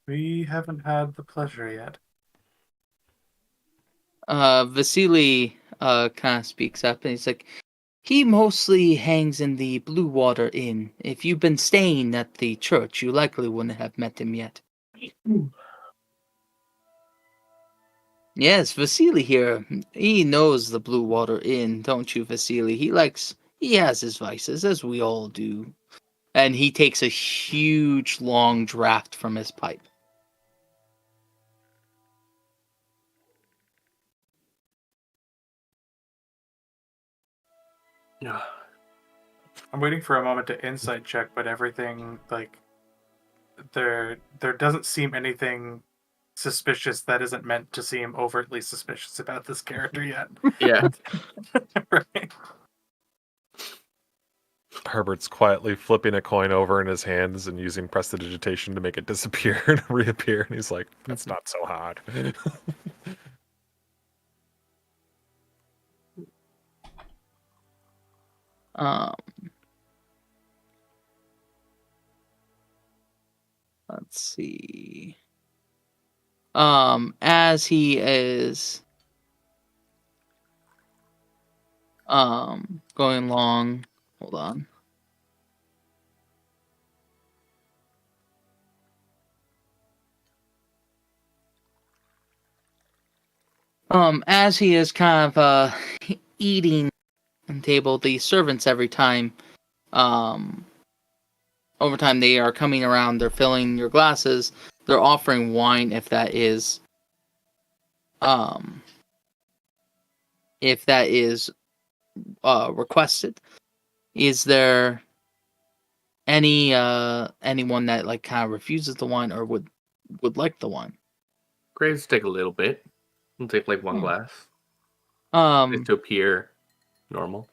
Speaker 5: We haven't had the pleasure yet.
Speaker 1: Vasily kind of speaks up and he's like, he mostly hangs in the Blue Water Inn. If you've been staying at the church, you likely wouldn't have met him yet. Yes, Vasily here. He knows the Blue Water Inn, don't you, Vasily? He has his vices, as we all do. And he takes a huge, long draft from his pipe.
Speaker 5: I'm waiting for a moment to insight check, but everything, like, there doesn't seem anything suspicious that isn't meant to seem overtly suspicious about this character yet.
Speaker 4: Yeah.
Speaker 5: Right.
Speaker 2: Herbert's quietly flipping a coin over in his hands and using prestidigitation to make it disappear and reappear. And he's like, "That's not so hard."
Speaker 1: Let's see. As he is going along, hold on. As he is kind of eating on the table, the servants every time over time they are coming around, they're filling your glasses, they're offering wine if that is requested. Is there anyone that like kind of refuses the wine or would like the wine?
Speaker 4: Graves take a little bit. We'll take like one glass.
Speaker 1: Um,
Speaker 4: To appear normal.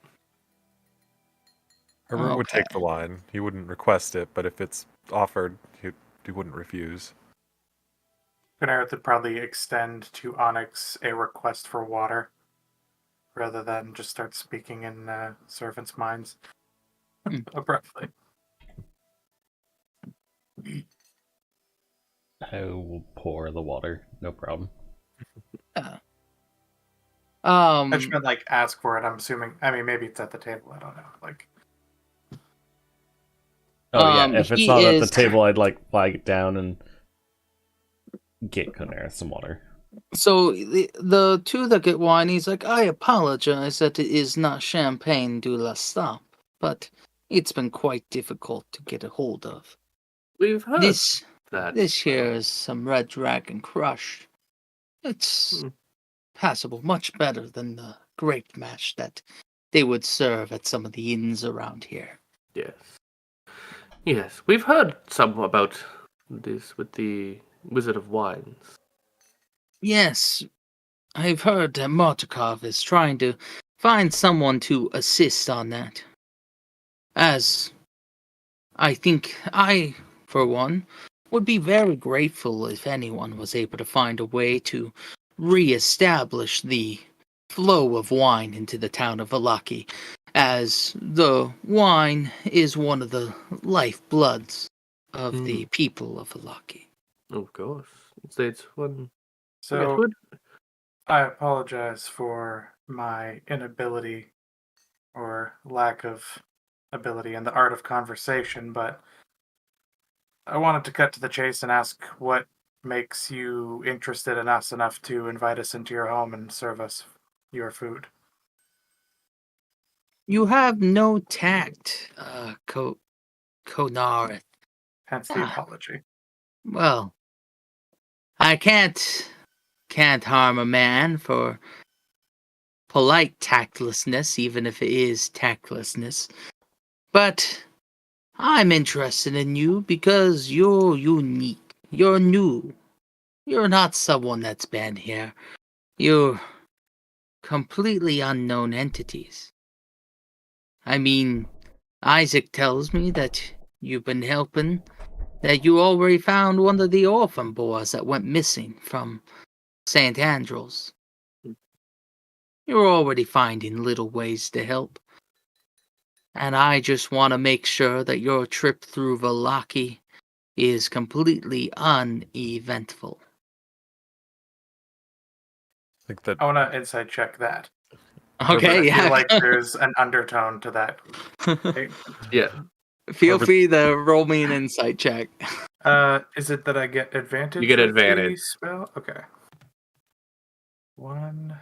Speaker 2: Herbert would take
Speaker 1: Okay.
Speaker 2: the wine. He wouldn't request it, but if it's offered, he wouldn't refuse.
Speaker 5: Gunareth would probably extend to Onyx a request for water, rather than just start speaking in servants' minds abruptly.
Speaker 3: I will pour the water. No problem.
Speaker 5: I just meant like ask for it. I'm assuming. I mean, maybe it's at the table. I don't know. Like,
Speaker 3: Oh yeah, if it's
Speaker 1: he
Speaker 3: not at the
Speaker 1: is-
Speaker 3: table, I'd like flag it down and get Conera some water.
Speaker 1: So the two that get wine, he's like, I apologize that it is not champagne du la stop, but it's been quite difficult to get a hold of.
Speaker 4: We've heard
Speaker 1: This
Speaker 4: that.
Speaker 1: here is some Red Dragon Crush. It's passable, much better than the grape mash that they would serve at some of the inns around here.
Speaker 4: Yes. Yes, we've heard some about this with the Wizard of Wines.
Speaker 1: Yes, I've heard that Martikov is trying to find someone to assist on that. As I think I, for one, would be very grateful if anyone was able to find a way to re-establish the flow of wine into the town of Valaki, as the wine is one of the lifebloods of the people of Valaki.
Speaker 4: Of course. It's one.
Speaker 5: so
Speaker 4: Good.
Speaker 5: I apologize for my inability or lack of ability in the art of conversation, but I wanted to cut to the chase and ask what makes you interested in us enough to invite us into your home and serve us your food.
Speaker 1: You have no tact, Konareth.
Speaker 5: Hence the apology.
Speaker 1: Well, I can't harm a man for polite tactlessness, even if it is tactlessness. But I'm interested in you because you're unique. You're new. You're not someone that's been here. You're completely unknown entities. I mean, Isaac tells me that you've been helping, that you already found one of the orphan boys that went missing from St. Andrews. You're already finding little ways to help. And I just want to make sure that your trip through Valaki is completely uneventful.
Speaker 2: I think that
Speaker 5: I want to insight check that.
Speaker 1: Okay,
Speaker 5: I
Speaker 1: yeah.
Speaker 5: feel like there's an undertone to that.
Speaker 4: Yeah.
Speaker 1: Feel
Speaker 2: Herbert-
Speaker 1: free to roll me an insight check.
Speaker 5: Is it that I get advantage?
Speaker 4: You get
Speaker 5: with the
Speaker 4: advantage.
Speaker 5: spell? Okay. One.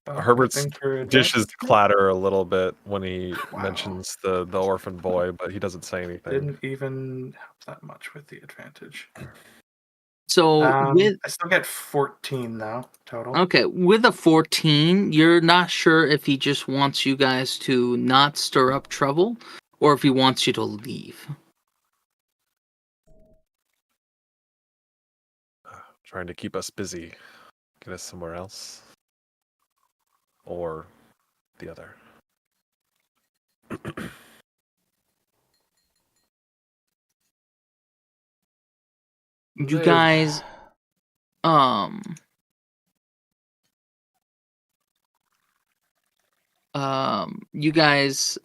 Speaker 2: Herbert's
Speaker 5: encourage
Speaker 2: dishes
Speaker 5: it.
Speaker 2: clatter a little bit when he
Speaker 5: Wow.
Speaker 2: mentions the orphan boy, but he doesn't say anything.
Speaker 5: Didn't even help that much with the advantage.
Speaker 1: So with
Speaker 5: I still get 14 though total.
Speaker 1: okay, with a 14, you're not sure if he just wants you guys to not stir up trouble or if he wants you to leave.
Speaker 2: Trying to keep us busy. Get us somewhere else. Or the other.
Speaker 1: You guys you guys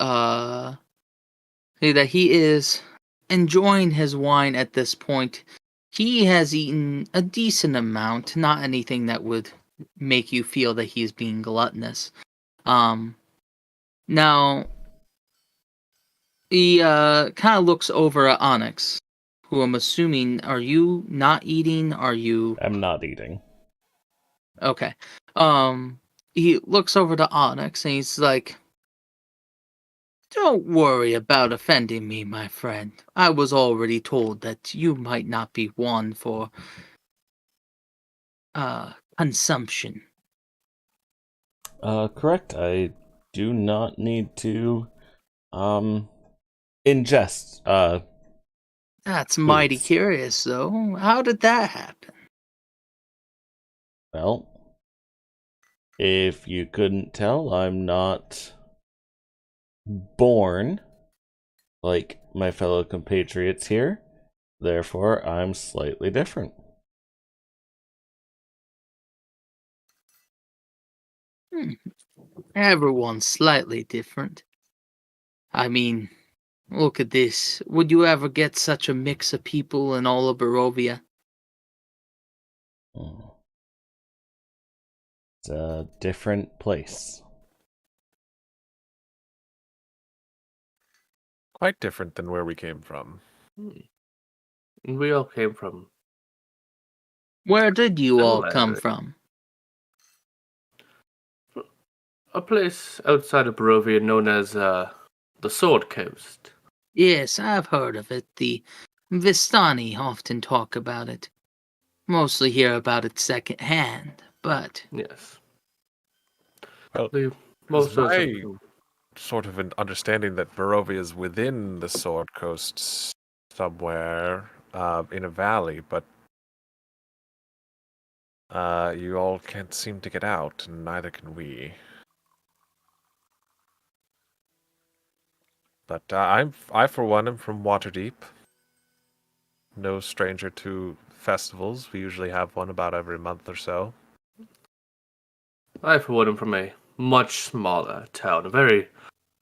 Speaker 1: say that he is enjoying his wine at this point. He has eaten a decent amount, not anything that would make you feel that he's being gluttonous. Now he kind of looks over at Onyx, who I'm assuming, are you not eating? Are you
Speaker 3: I'm not eating.
Speaker 1: okay? He looks over to Onyx and he's like, "Don't worry about offending me, my friend. I was already told that you might not be one for consumption."
Speaker 3: Correct. I do not need to ingest
Speaker 1: That's mighty
Speaker 3: foods.
Speaker 1: curious, though. How did that happen?
Speaker 3: Well, if you couldn't tell, I'm not born like my fellow compatriots here. Therefore, I'm slightly different.
Speaker 1: Everyone's slightly different. I mean, look at this. Would you ever get such a mix of people in all of Barovia?
Speaker 3: It's a different place.
Speaker 2: Quite different than where we came from.
Speaker 4: We all came from
Speaker 1: Where did you all
Speaker 4: Similar.
Speaker 1: come from?
Speaker 4: a place outside of Barovia known as the Sword Coast.
Speaker 1: Yes, I've heard of it. The Vistani often talk about it. Mostly hear about it secondhand, but
Speaker 4: Yes.
Speaker 2: Well,
Speaker 4: Most of us
Speaker 2: my
Speaker 4: are-
Speaker 2: sort of an understanding that Barovia is within the Sword Coast somewhere in a valley, but you all can't seem to get out, and neither can we. But I for one am from Waterdeep. No stranger to festivals. We usually have one about every month or so.
Speaker 4: I, for one, am from a much smaller town,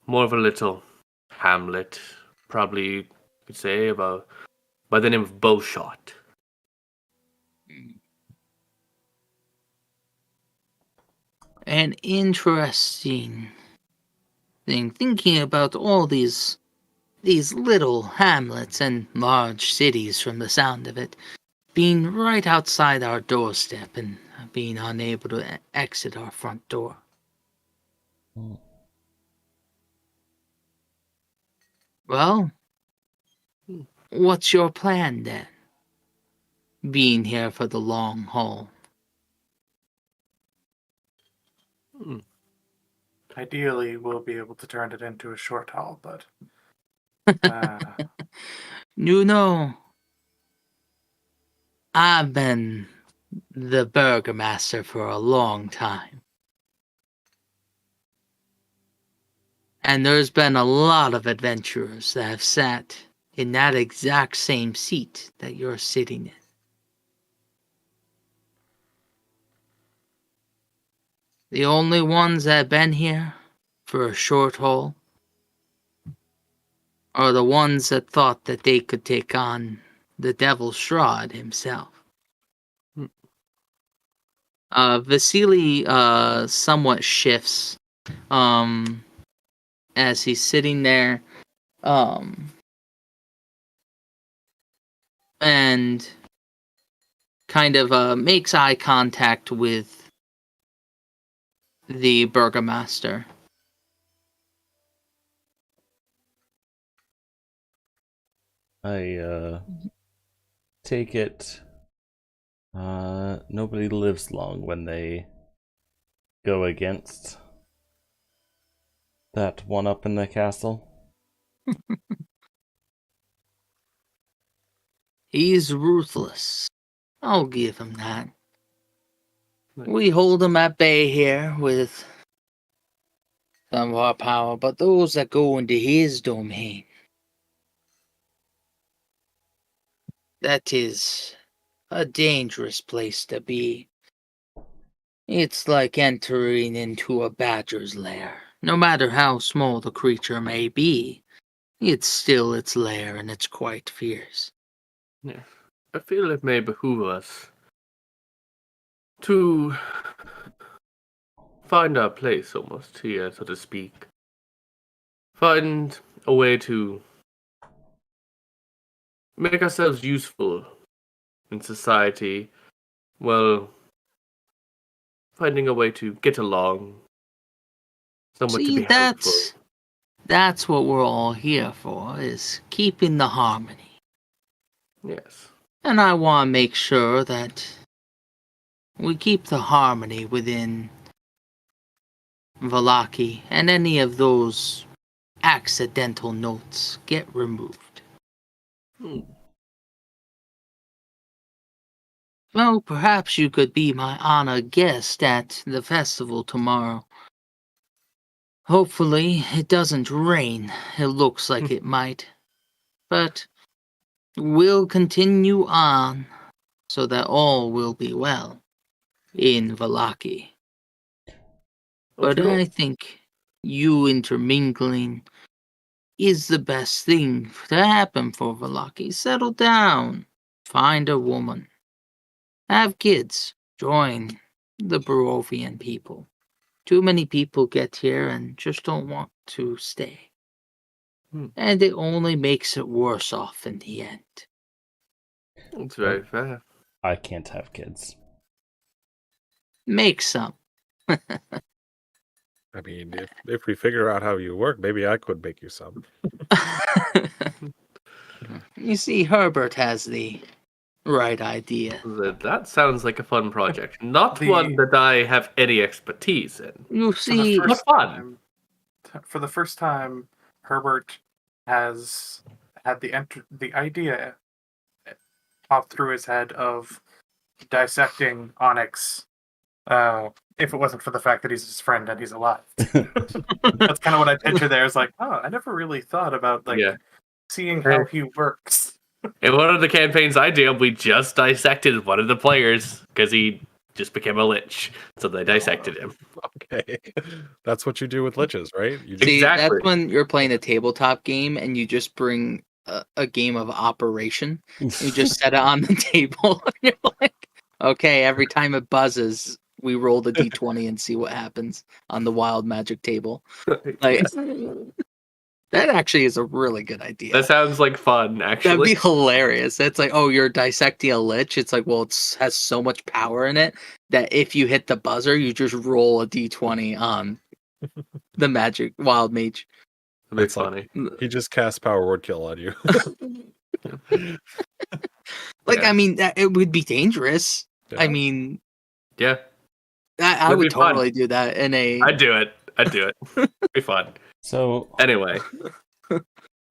Speaker 4: more of a little hamlet, probably you could say about by the name of Bowshot.
Speaker 1: an interesting thing. Thinking about all these little hamlets and large cities from the sound of it, being right outside our doorstep and being unable to exit our front door. Well, what's your plan then? Being here for the long haul.
Speaker 5: Ideally, we'll be able to turn it into a short haul, but
Speaker 1: You know, I've been the burgomaster for a long time. And there's been a lot of adventurers that have sat in that exact same seat that you're sitting in. The only ones that have been here for a short haul are the ones that thought that they could take on the Devil Strahd himself. Vasily somewhat shifts as he's sitting there and kind of makes eye contact with the burgomaster.
Speaker 3: I take it nobody lives long when they go against that one up in the castle.
Speaker 1: He's ruthless. I'll give him that. We hold him at bay here with some of our power, but those that go into his domain, that is a dangerous place to be. It's like entering into a badger's lair. No matter how small the creature may be, it's still its lair and it's quite fierce.
Speaker 4: Yeah. I feel it may behoove us to find our place almost here, so to speak. Find a way to make ourselves useful in society, well, finding a way to get along, somewhat to
Speaker 1: See,
Speaker 4: be helpful.
Speaker 1: that's what we're all here for, is keeping the harmony.
Speaker 4: Yes.
Speaker 1: And I want to make sure that we keep the harmony within Vallaki, and any of those accidental notes get removed. Well, perhaps you could be my honored guest at the festival tomorrow. Hopefully, it doesn't rain. It looks like it might. But we'll continue on so that all will be well in Vallaki. But I think you intermingling is the best thing to happen for Vallaki. Settle down. Find a woman. Have kids. Join the Barovian people. Too many people get here and just don't want to stay. And it only makes it worse off in the end.
Speaker 4: It's very fair.
Speaker 3: I can't have kids.
Speaker 1: Make some.
Speaker 2: I mean, if we figure out how you work, maybe I could make you some.
Speaker 1: You see, Herbert has the right idea.
Speaker 4: That sounds like a fun project. Not
Speaker 5: The-
Speaker 4: one that I have any expertise in.
Speaker 1: You
Speaker 5: for the
Speaker 1: see,
Speaker 5: first
Speaker 4: fun.
Speaker 5: time, for the first time, Herbert has had the idea pop through his head of dissecting Onyx. If it wasn't for the fact that he's his friend and he's alive, that's kind of what I picture there. Is like, oh, I never really thought about seeing how he works.
Speaker 4: In one of the campaigns I did, we just dissected one of the players because he just became a lich. So they dissected him.
Speaker 2: Okay. That's what you do with liches, right? You
Speaker 1: see,
Speaker 4: Exactly.
Speaker 1: that's when you're playing a tabletop game and you just bring a game of operation. You just set it on the table. And you're like, okay, every time it buzzes, we roll the d20 and see what happens on the wild magic table. Like, that actually is a really good idea.
Speaker 4: That sounds like fun,
Speaker 1: That'd
Speaker 4: actually.
Speaker 1: be hilarious. It's like, oh, you're dissecting a lich. It's like, well, it has so much power in it that if you hit the buzzer, you just roll a d20 on the magic wild mage.
Speaker 4: That'd be
Speaker 2: It's like-
Speaker 4: funny.
Speaker 2: He just casts power word kill on you.
Speaker 1: Like,
Speaker 4: Yeah.
Speaker 1: I mean, it would be dangerous.
Speaker 2: Yeah.
Speaker 1: I mean,
Speaker 4: Yeah,
Speaker 1: I
Speaker 4: Would
Speaker 1: would
Speaker 4: be fun.
Speaker 1: totally do that in a.
Speaker 4: I'd do it. Be fun.
Speaker 3: So,
Speaker 4: Anyway,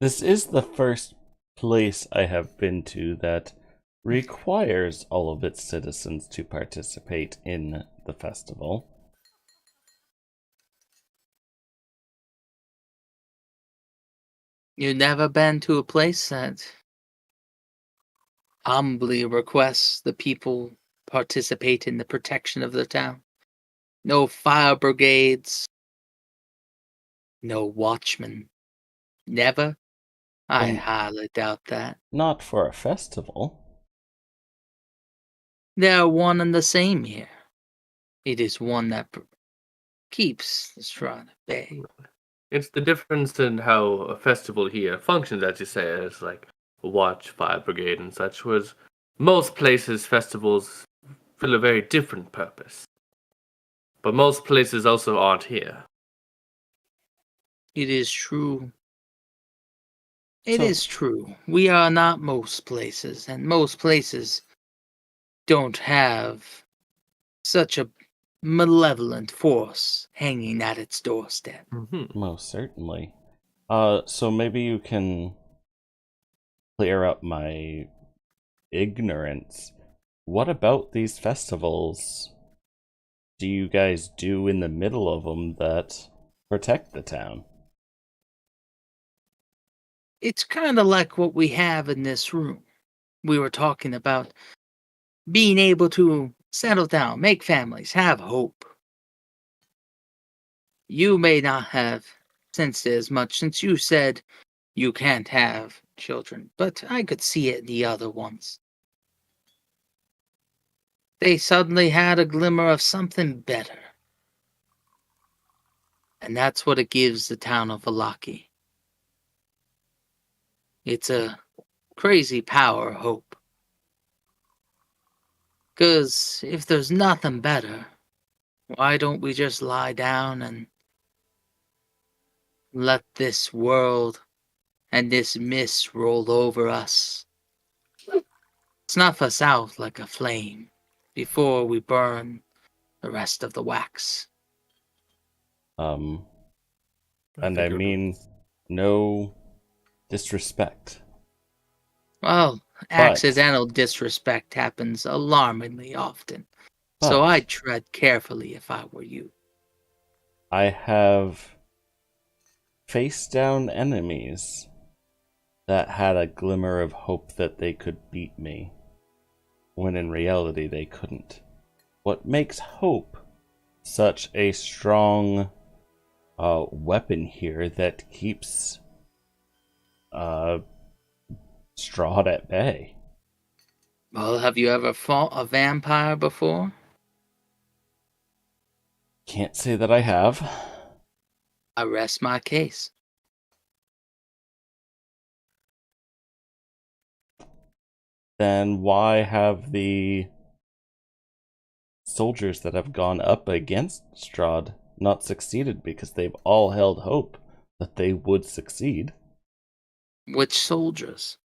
Speaker 3: this is the first place I have been to that requires all of its citizens to participate in the festival.
Speaker 1: You've never been to a place that humbly requests the people participate in the protection of their town. No fire brigades, no watchmen. Never? I
Speaker 3: Um,
Speaker 1: highly doubt that.
Speaker 3: Not for a festival.
Speaker 1: They are one and the same here. It is one that keeps the Strahd at bay.
Speaker 4: it's the difference in how a festival here functions, as you say, as like a watch, fire brigade, and such. Was most places festivals fill a very different purpose, but most places also aren't here.
Speaker 1: It is true. It
Speaker 3: So-
Speaker 1: is true. We are not most places, and most places don't have such a malevolent force hanging at its doorstep.
Speaker 4: Mm-hmm.
Speaker 3: Most certainly. So maybe you can clear up my ignorance. What about these festivals do you guys do in the middle of them that protect the town?
Speaker 1: It's kind of like what we have in this room. We were talking about being able to settle down, make families, have hope. You may not have sensed it as much since you said you can't have children, but I could see it in the other ones. They suddenly had a glimmer of something better. And that's what it gives the town of Valaki. It's a crazy power, hope. 'Cause if there's nothing better, why don't we just lie down and let this world and this mist roll over us? Snuff us out like a flame before we burn the rest of the wax.
Speaker 3: And I
Speaker 2: think it would-
Speaker 3: mean no disrespect.
Speaker 1: Well, accidental disrespect happens alarmingly often, so
Speaker 3: But
Speaker 1: I'd tread carefully if I were you.
Speaker 3: I have faced down enemies that had a glimmer of hope that they could beat me, when in reality they couldn't. What makes hope such a strong weapon here that keeps Strahd at bay?
Speaker 1: Well, have you ever fought a vampire before?
Speaker 3: Can't say that I have.
Speaker 1: I rest my case.
Speaker 3: Then why have the soldiers that have gone up against Strahd not succeeded? Because they've all held hope that they would succeed.
Speaker 1: Which soldiers?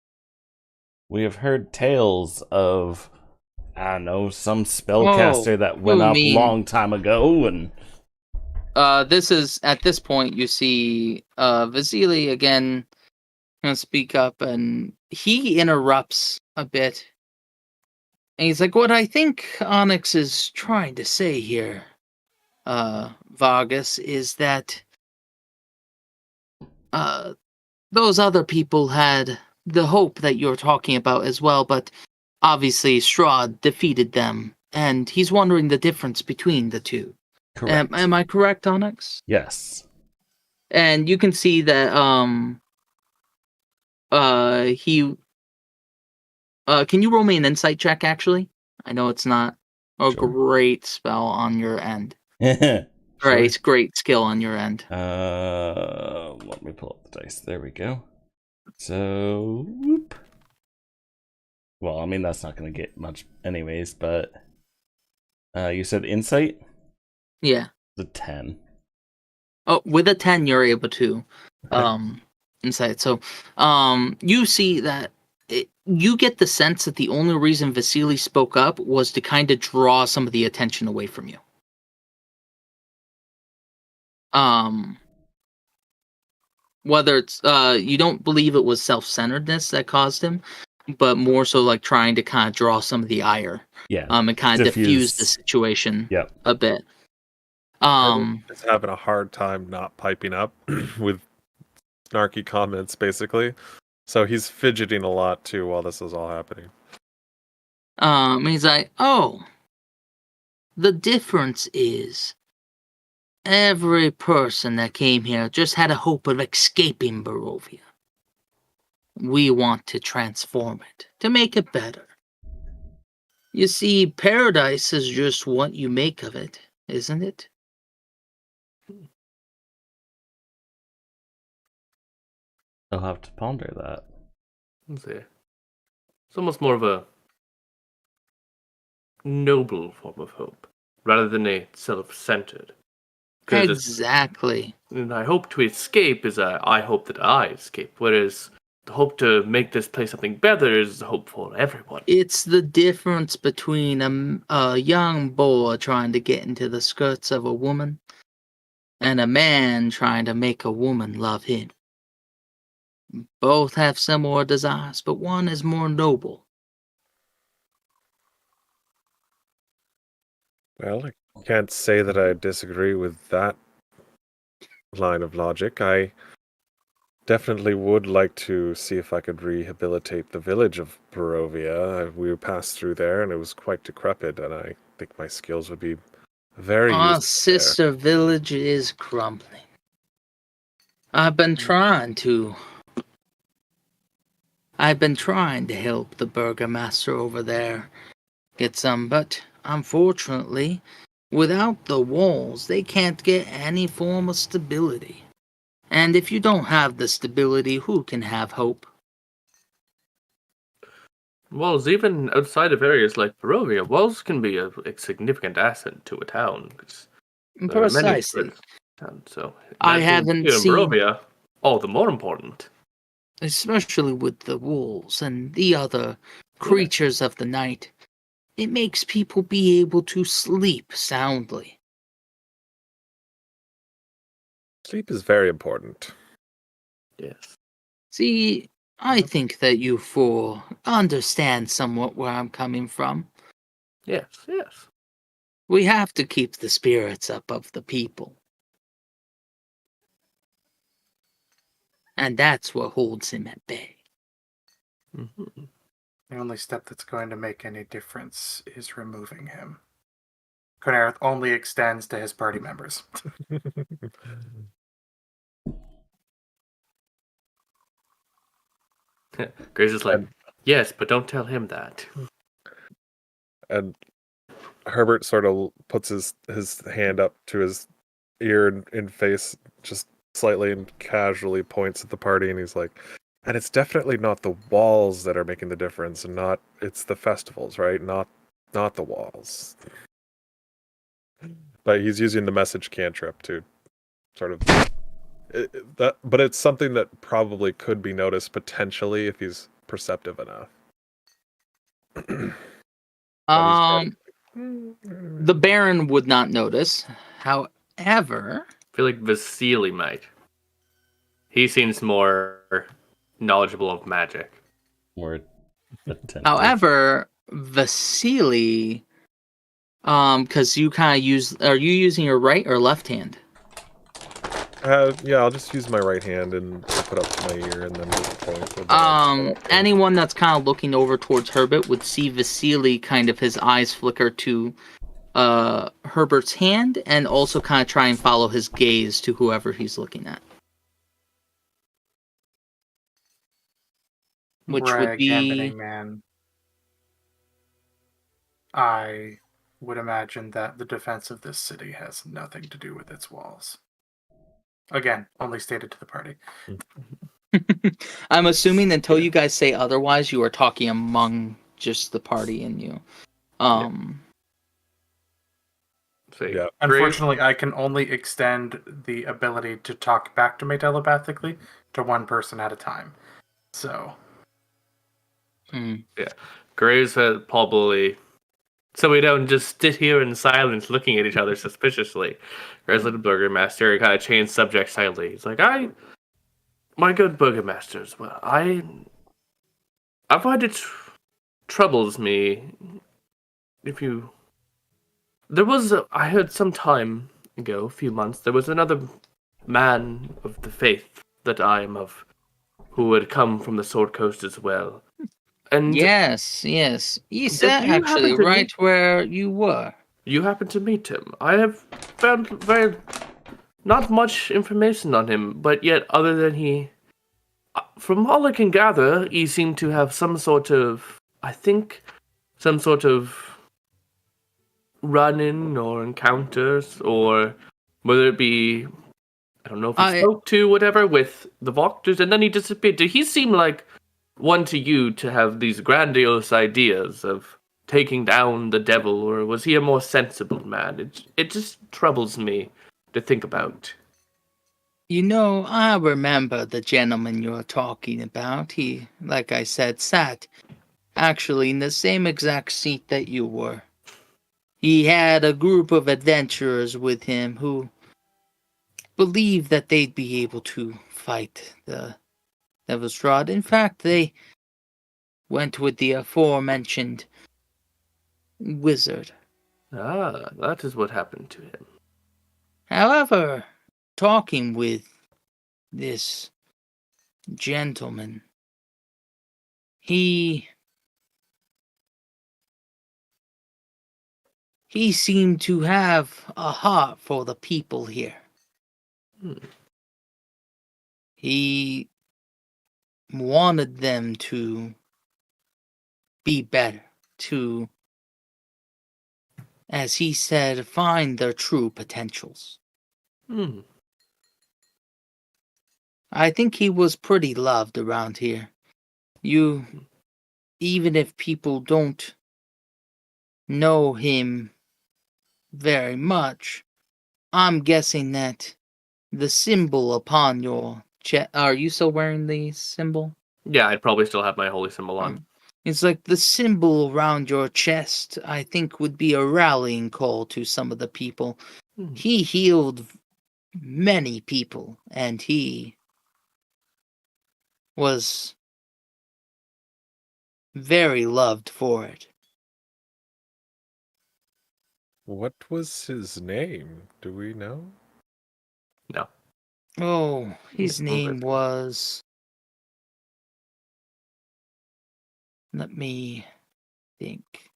Speaker 3: We have heard tales of, I don't know, some spellcaster that went
Speaker 1: you
Speaker 3: up
Speaker 1: mean-
Speaker 3: long time ago, and
Speaker 1: This is, at this point, you see Vasily again gonna speak up, and he interrupts a bit. And he's like, what I think Onyx is trying to say here, Vargas, is that those other people had the hope that you're talking about as well, but obviously Strahd defeated them, and he's wondering the difference between the two.
Speaker 3: correct.
Speaker 1: Am I correct, Onyx?
Speaker 3: Yes.
Speaker 1: And you can see that he can you roll me an insight check actually? I know it's not a
Speaker 3: Sure.
Speaker 1: great spell on your end.
Speaker 3: Sure.
Speaker 1: Great skill on your end.
Speaker 3: Let me pull up the dice. There we go. So, whoop. Well, I mean, that's not going to get much anyways, but you said insight?
Speaker 1: Yeah.
Speaker 3: The 10.
Speaker 1: Oh, with a 10 you're able to insight. So, you see that you get the sense that the only reason Vasily spoke up was to kind of draw some of the attention away from you. Whether it's you don't believe it was self-centeredness that caused him, but more so like trying to kind of draw some of the ire.
Speaker 3: Yeah.
Speaker 1: And kind of diffuse the situation
Speaker 3: Yep.
Speaker 1: a bit.
Speaker 2: Is having a hard time not piping up with snarky comments, basically. So he's fidgeting a lot too while this is all happening.
Speaker 1: He's like, oh, the difference is every person that came here just had a hope of escaping Barovia. We want to transform it, to make it better. You see, paradise is just what you make of it, isn't it?
Speaker 3: I'll have to ponder that.
Speaker 4: Let's see. It's almost more of a noble form of hope, rather than a self-centered.
Speaker 1: Exactly.
Speaker 4: And I hope to escape is I hope that I escape, whereas the hope to make this place something better is the hope for everyone.
Speaker 1: It's the difference between a young boy trying to get into the skirts of a woman and a man trying to make a woman love him. Both have similar desires, but one is more noble.
Speaker 2: Well, I can't say that I disagree with that line of logic. I definitely would like to see if I could rehabilitate the village of Barovia. We passed through there and it was quite decrepit, and I think my skills would be very
Speaker 1: Our
Speaker 2: useful
Speaker 1: sister village is crumbling. I've been trying to help the burgomaster over there get some, but unfortunately, without the walls, they can't get any form of stability. And if you don't have the stability, who can have hope?
Speaker 4: Walls, even outside of areas like Barovia, walls can be a significant asset to a town. There are many
Speaker 1: Precisely.
Speaker 4: threats to town, so
Speaker 1: I
Speaker 4: that
Speaker 1: haven't
Speaker 4: here in
Speaker 1: seen,
Speaker 4: Barovia, all the more important.
Speaker 1: especially with the wolves and the other creatures of the night, it makes people be able to sleep soundly.
Speaker 2: Sleep is very important.
Speaker 4: Yes.
Speaker 1: See, I think that you four understand somewhat where I'm coming from.
Speaker 4: Yes, yes.
Speaker 1: We have to keep the spirits up of the people. And that's what holds him at bay.
Speaker 4: Mm-hmm.
Speaker 5: The only step that's going to make any difference is removing him. Kunareth only extends to his party members.
Speaker 4: Grace is like, yes, but don't tell him that.
Speaker 2: And Herbert sort of puts his hand up to his ear and face just slightly and casually points at the party, and he's like, and it's definitely not the walls that are making the difference, and it's the festivals, right? Not the walls. But he's using the message cantrip to sort of but it's something that probably could be noticed potentially if he's perceptive enough.
Speaker 1: The Baron would not notice. However,
Speaker 4: I feel like Vasily might. He seems more knowledgeable of magic.
Speaker 3: More attentive.
Speaker 1: However, Vasily, because you kind of are you using your right or left hand?
Speaker 2: Yeah, I'll just use my right hand and put up to my ear and then move the point. With the
Speaker 1: anyone that's kind of looking over towards Herbert would see Vasily kind of his eyes flicker to Herbert's hand and also kind of try and follow his gaze to whoever he's looking at. Which would be
Speaker 5: Gambiting man. I would imagine that the defense of this city has nothing to do with its walls. Again, only stated to the party.
Speaker 1: I'm assuming until you guys say otherwise, you are talking among just the party and you.
Speaker 2: Yeah.
Speaker 5: Unfortunately, I can only extend the ability to talk back to me telepathically to one person at a time. So,
Speaker 1: Hmm.
Speaker 4: Graves had probably. So we don't just sit here in silence looking at each other suspiciously. Resident Burgermaster kind of changed subject slightly. He's like, my good Burgermasters, well, I find it troubles me if you. I heard some time ago, a few months, there was another man of the faith that I am of, who had come from the Sword Coast as well. And
Speaker 1: Yes. He
Speaker 4: did
Speaker 1: said
Speaker 4: you happen
Speaker 1: actually
Speaker 4: to
Speaker 1: right
Speaker 4: meet?
Speaker 1: where you were.
Speaker 4: You happened to meet him. I have found very not much information on him, but yet other than from all I can gather, he seemed to have some sort of, I think, some sort of run-in or encounters, or whether it be, I don't know if he
Speaker 1: I
Speaker 4: spoke to whatever with the Voctors, and then he disappeared. Did he seem like one to you to have these grandiose ideas of taking down the devil, or was he a more sensible man? It just troubles me to think about.
Speaker 1: I remember the gentleman you're talking about. He, like I said, sat actually in the same exact seat that you were. He had a group of adventurers with him who believed that they'd be able to fight the Devil's Rod. In fact, they went with the aforementioned wizard.
Speaker 4: Ah, that is what happened to him.
Speaker 1: However, talking with this gentleman, he seemed to have a heart for the people here.
Speaker 4: Hmm.
Speaker 1: He wanted them to be better, to, as he said, find their true potentials.
Speaker 4: Hmm.
Speaker 1: I think he was pretty loved around here. Even if people don't know him very much, I'm guessing that the symbol upon your chest. Are you still wearing the symbol?
Speaker 4: Yeah, I'd probably still have my holy symbol on.
Speaker 1: It's like the symbol around your chest, I think, would be a rallying call to some of the people.
Speaker 4: Hmm.
Speaker 1: He healed many people, and he was very loved for it.
Speaker 2: What was his name? Do we know?
Speaker 4: No.
Speaker 1: Oh, his
Speaker 4: Yeah,
Speaker 1: name was. Let me think.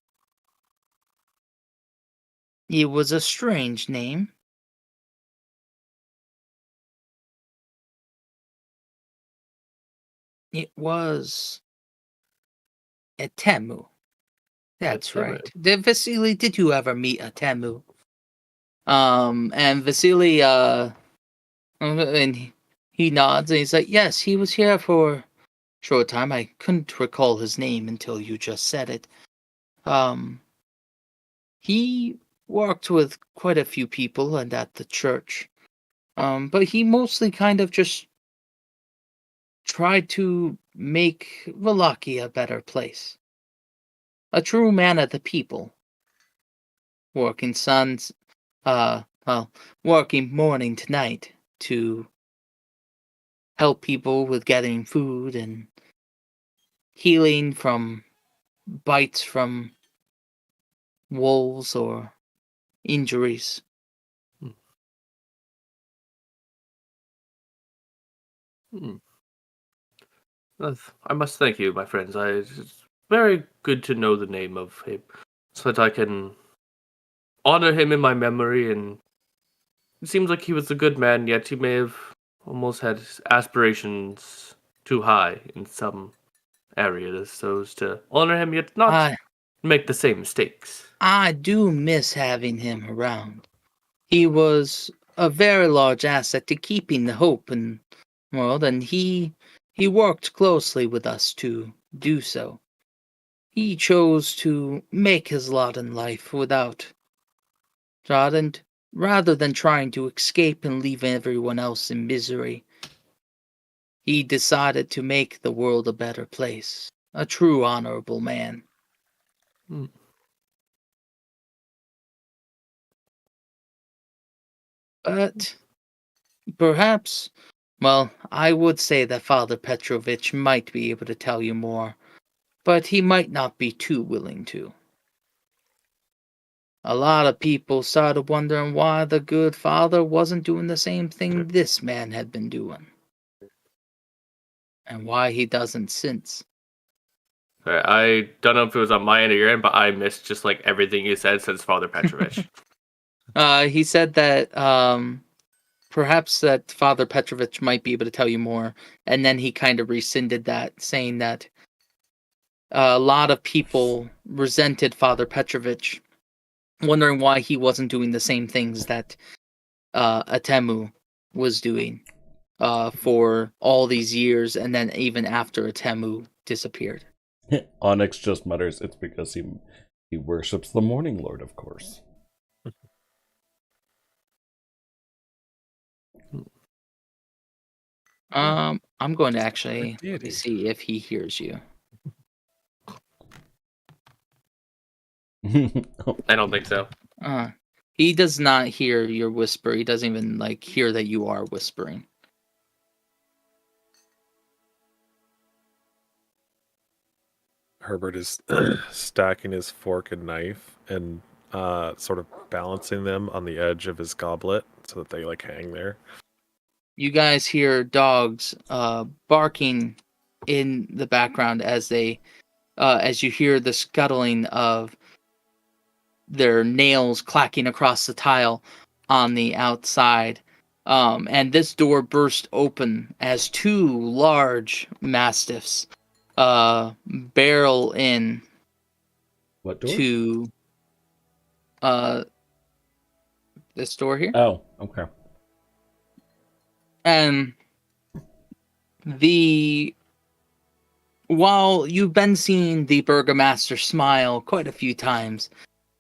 Speaker 1: It was a strange name. It was Atemu. That's
Speaker 4: Atemu.
Speaker 1: right. Vasily, did you ever meet Atemu? And Vasily, and he nods and he's like, yes, he was here for a short time. I couldn't recall his name until you just said it. He worked with quite a few people and at the church. But he mostly kind of just tried to make Wallachia a better place. A true man of the people. Working working morning to night to help people with getting food and healing from bites from wolves or injuries.
Speaker 4: Hmm. I must thank you, my friends. It's very good to know the name of him, so that I can honor him in my memory. And it seems like he was a good man, yet he may have almost had aspirations too high in some areas, so as to honor him, yet not
Speaker 1: I
Speaker 4: make the same mistakes.
Speaker 1: I do miss having him around. He was a very large asset to keeping the hope in the world, and he worked closely with us to do so. He chose to make his lot in life without God, and rather than trying to escape and leave everyone else in misery, he decided to make the world a better place. a true honorable man.
Speaker 4: Hmm.
Speaker 1: But perhaps, well, I would say that Father Petrovich might be able to tell you more, but he might not be too willing to. A lot of people started wondering why the good father wasn't doing the same thing this man had been doing, and why he doesn't since.
Speaker 4: Okay, I don't know if it was on my end or your end, but I missed just like everything you said since Father Petrovich.
Speaker 1: He said that perhaps that Father Petrovich might be able to tell you more, and then he kind of rescinded that, saying that a lot of people resented Father Petrovich, wondering why he wasn't doing the same things that Atemu was doing for all these years, and then even after Atemu disappeared.
Speaker 3: Onyx just mutters, it's because he worships the Morning Lord, of course.
Speaker 1: I'm going to actually let me
Speaker 2: deity.
Speaker 1: see if he hears you.
Speaker 4: I don't think so.
Speaker 1: He does not hear your whisper. He doesn't even like hear that you are whispering.
Speaker 2: Herbert is stacking his fork and knife and sort of balancing them on the edge of his goblet so that they like hang there.
Speaker 1: You guys hear dogs barking in the background as you hear the scuttling of their nails clacking across the tile on the outside. And this door burst open as two large mastiffs barrel in
Speaker 3: What door?
Speaker 1: to this door here.
Speaker 3: Oh, okay.
Speaker 1: And while you've been seeing the Burgomaster smile quite a few times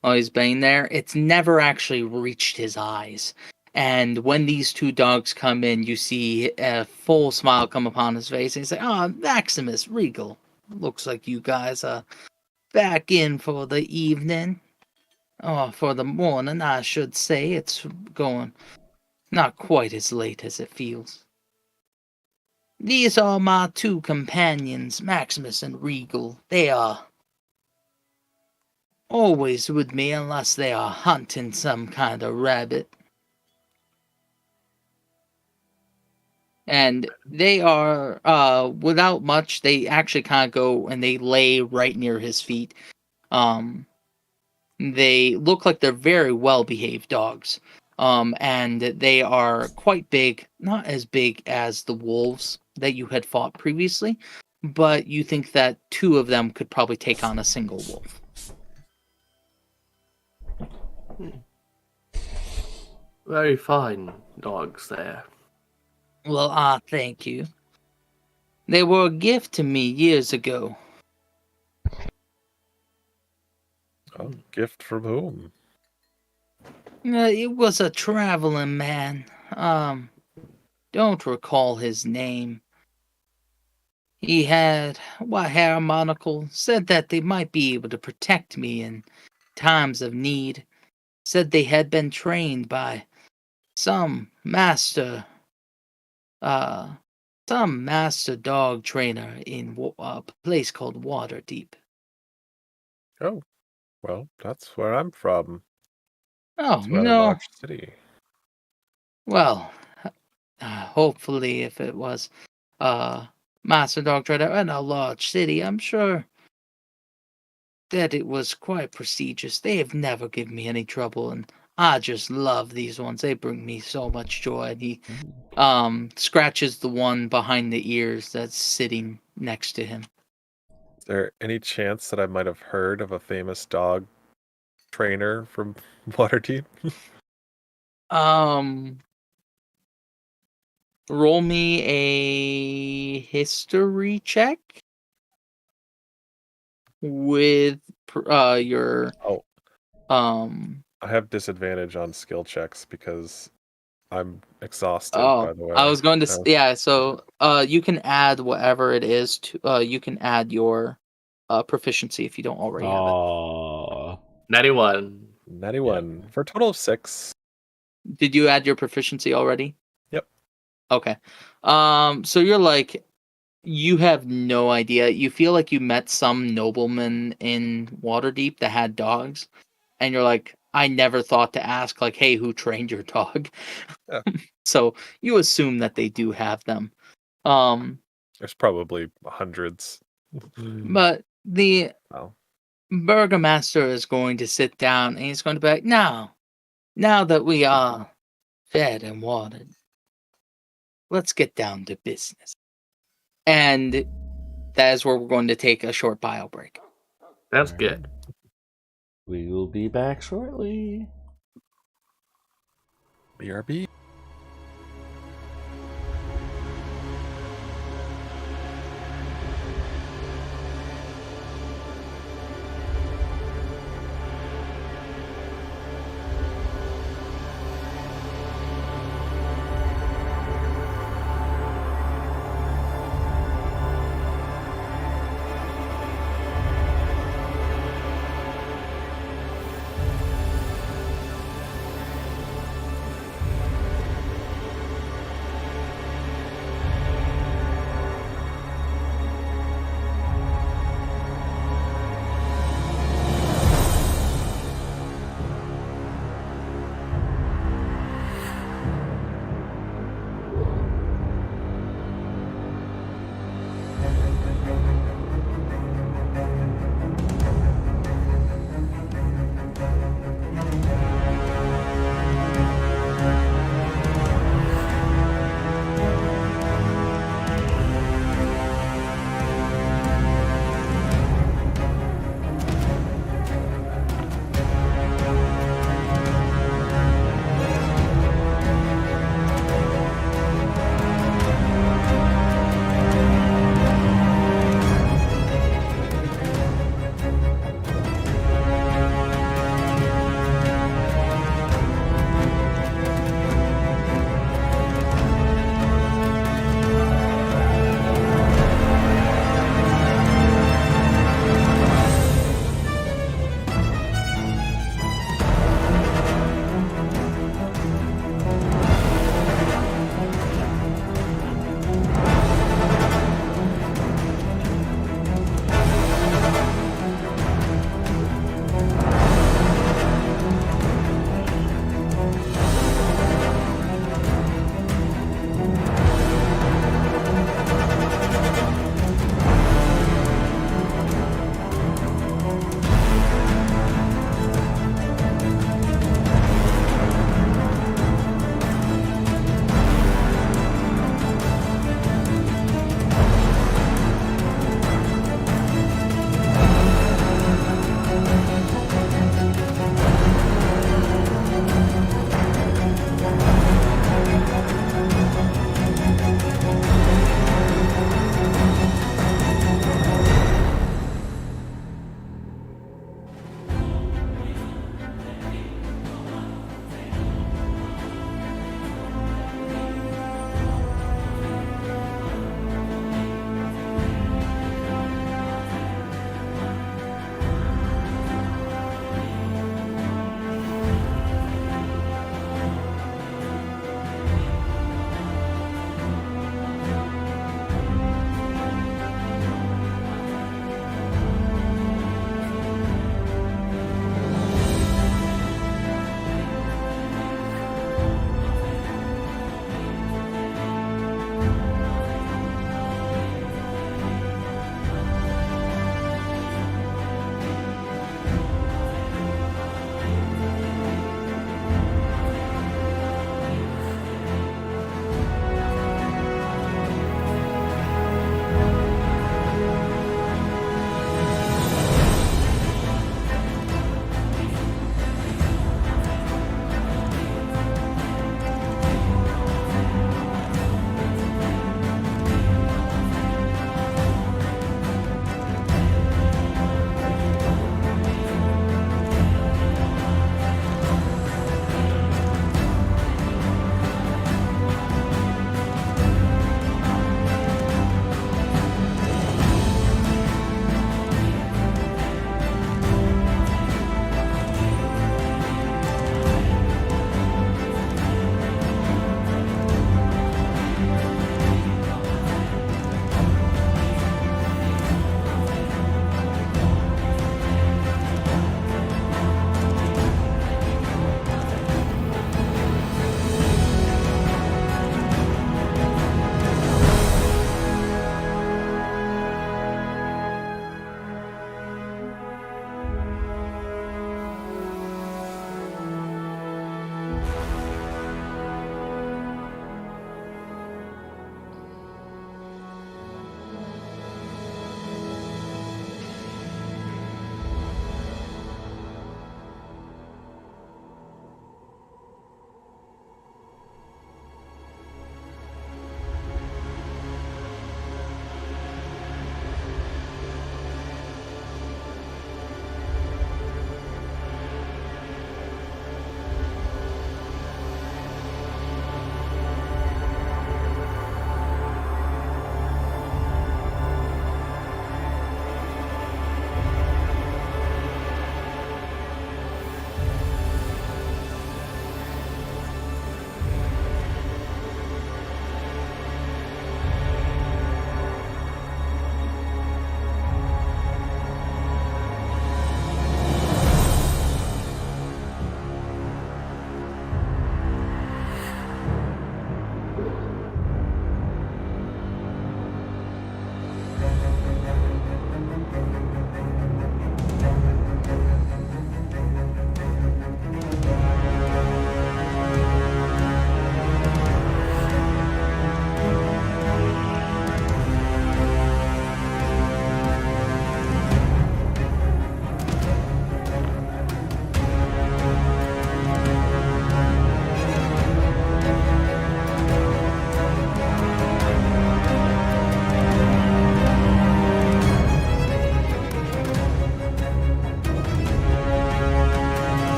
Speaker 1: while he's been there, it's never actually reached his eyes. And when these two dogs come in, you see a full smile come upon his face, and he's like, "Oh, Maximus, Regal, looks like you guys are back in for the evening. Oh, for the morning, I should say. It's going not quite as late as it feels. These are my two companions, Maximus and Regal. They are always with me unless they are hunting some kind of rabbit. And they are, without much, they actually kind of go and they lay right near his feet. They look like they're very well-behaved dogs. And they are quite big, not as big as the wolves that you had fought previously, but you think that two of them could probably take on a single wolf.
Speaker 4: Very fine dogs there.
Speaker 1: Well, thank you. They were a gift to me years ago.
Speaker 2: A gift from whom?
Speaker 1: It was a traveling man. Don't recall his name. He had white hair, monocle, said that they might be able to protect me in times of need. Said they had been trained by some master, uh, some master dog trainer in a place called Waterdeep.
Speaker 2: Oh, well, that's where I'm from.
Speaker 1: Oh,
Speaker 2: It's a rather
Speaker 1: no.
Speaker 2: large city.
Speaker 1: Well, hopefully if it was master dog trainer in a large city, I'm sure that it was quite prestigious. They have never given me any trouble, and I just love these ones. They bring me so much joy. And he scratches the one behind the ears that's sitting next to him.
Speaker 2: Is there any chance that I might have heard of a famous dog trainer from Waterdeep?
Speaker 1: Roll me a history check with your
Speaker 2: Oh,
Speaker 1: um
Speaker 2: I have disadvantage on skill checks because I'm exhausted,
Speaker 1: Oh,
Speaker 2: by the way.
Speaker 1: I was going to
Speaker 2: Oh.
Speaker 1: yeah. So you can add whatever it is to. You can add your proficiency if you don't already have it.
Speaker 3: Aww.
Speaker 4: 91.
Speaker 2: 91 for a total of 6.
Speaker 1: Did you add your proficiency already?
Speaker 2: Yep.
Speaker 1: Okay. So you're like, you have no idea. You feel like you met some nobleman in Waterdeep that had dogs, and you're like, I never thought to ask, like, hey, who trained your dog?
Speaker 2: Yeah.
Speaker 1: So you assume that they do have them.
Speaker 2: There's probably hundreds.
Speaker 1: But the
Speaker 2: Wow.
Speaker 1: burgomaster is going to sit down and he's going to be like, now that we are fed and watered, let's get down to business. And that is where we're going to take a short bio break.
Speaker 4: That's
Speaker 3: Alright.
Speaker 4: good.
Speaker 3: We will be back shortly.
Speaker 2: BRB.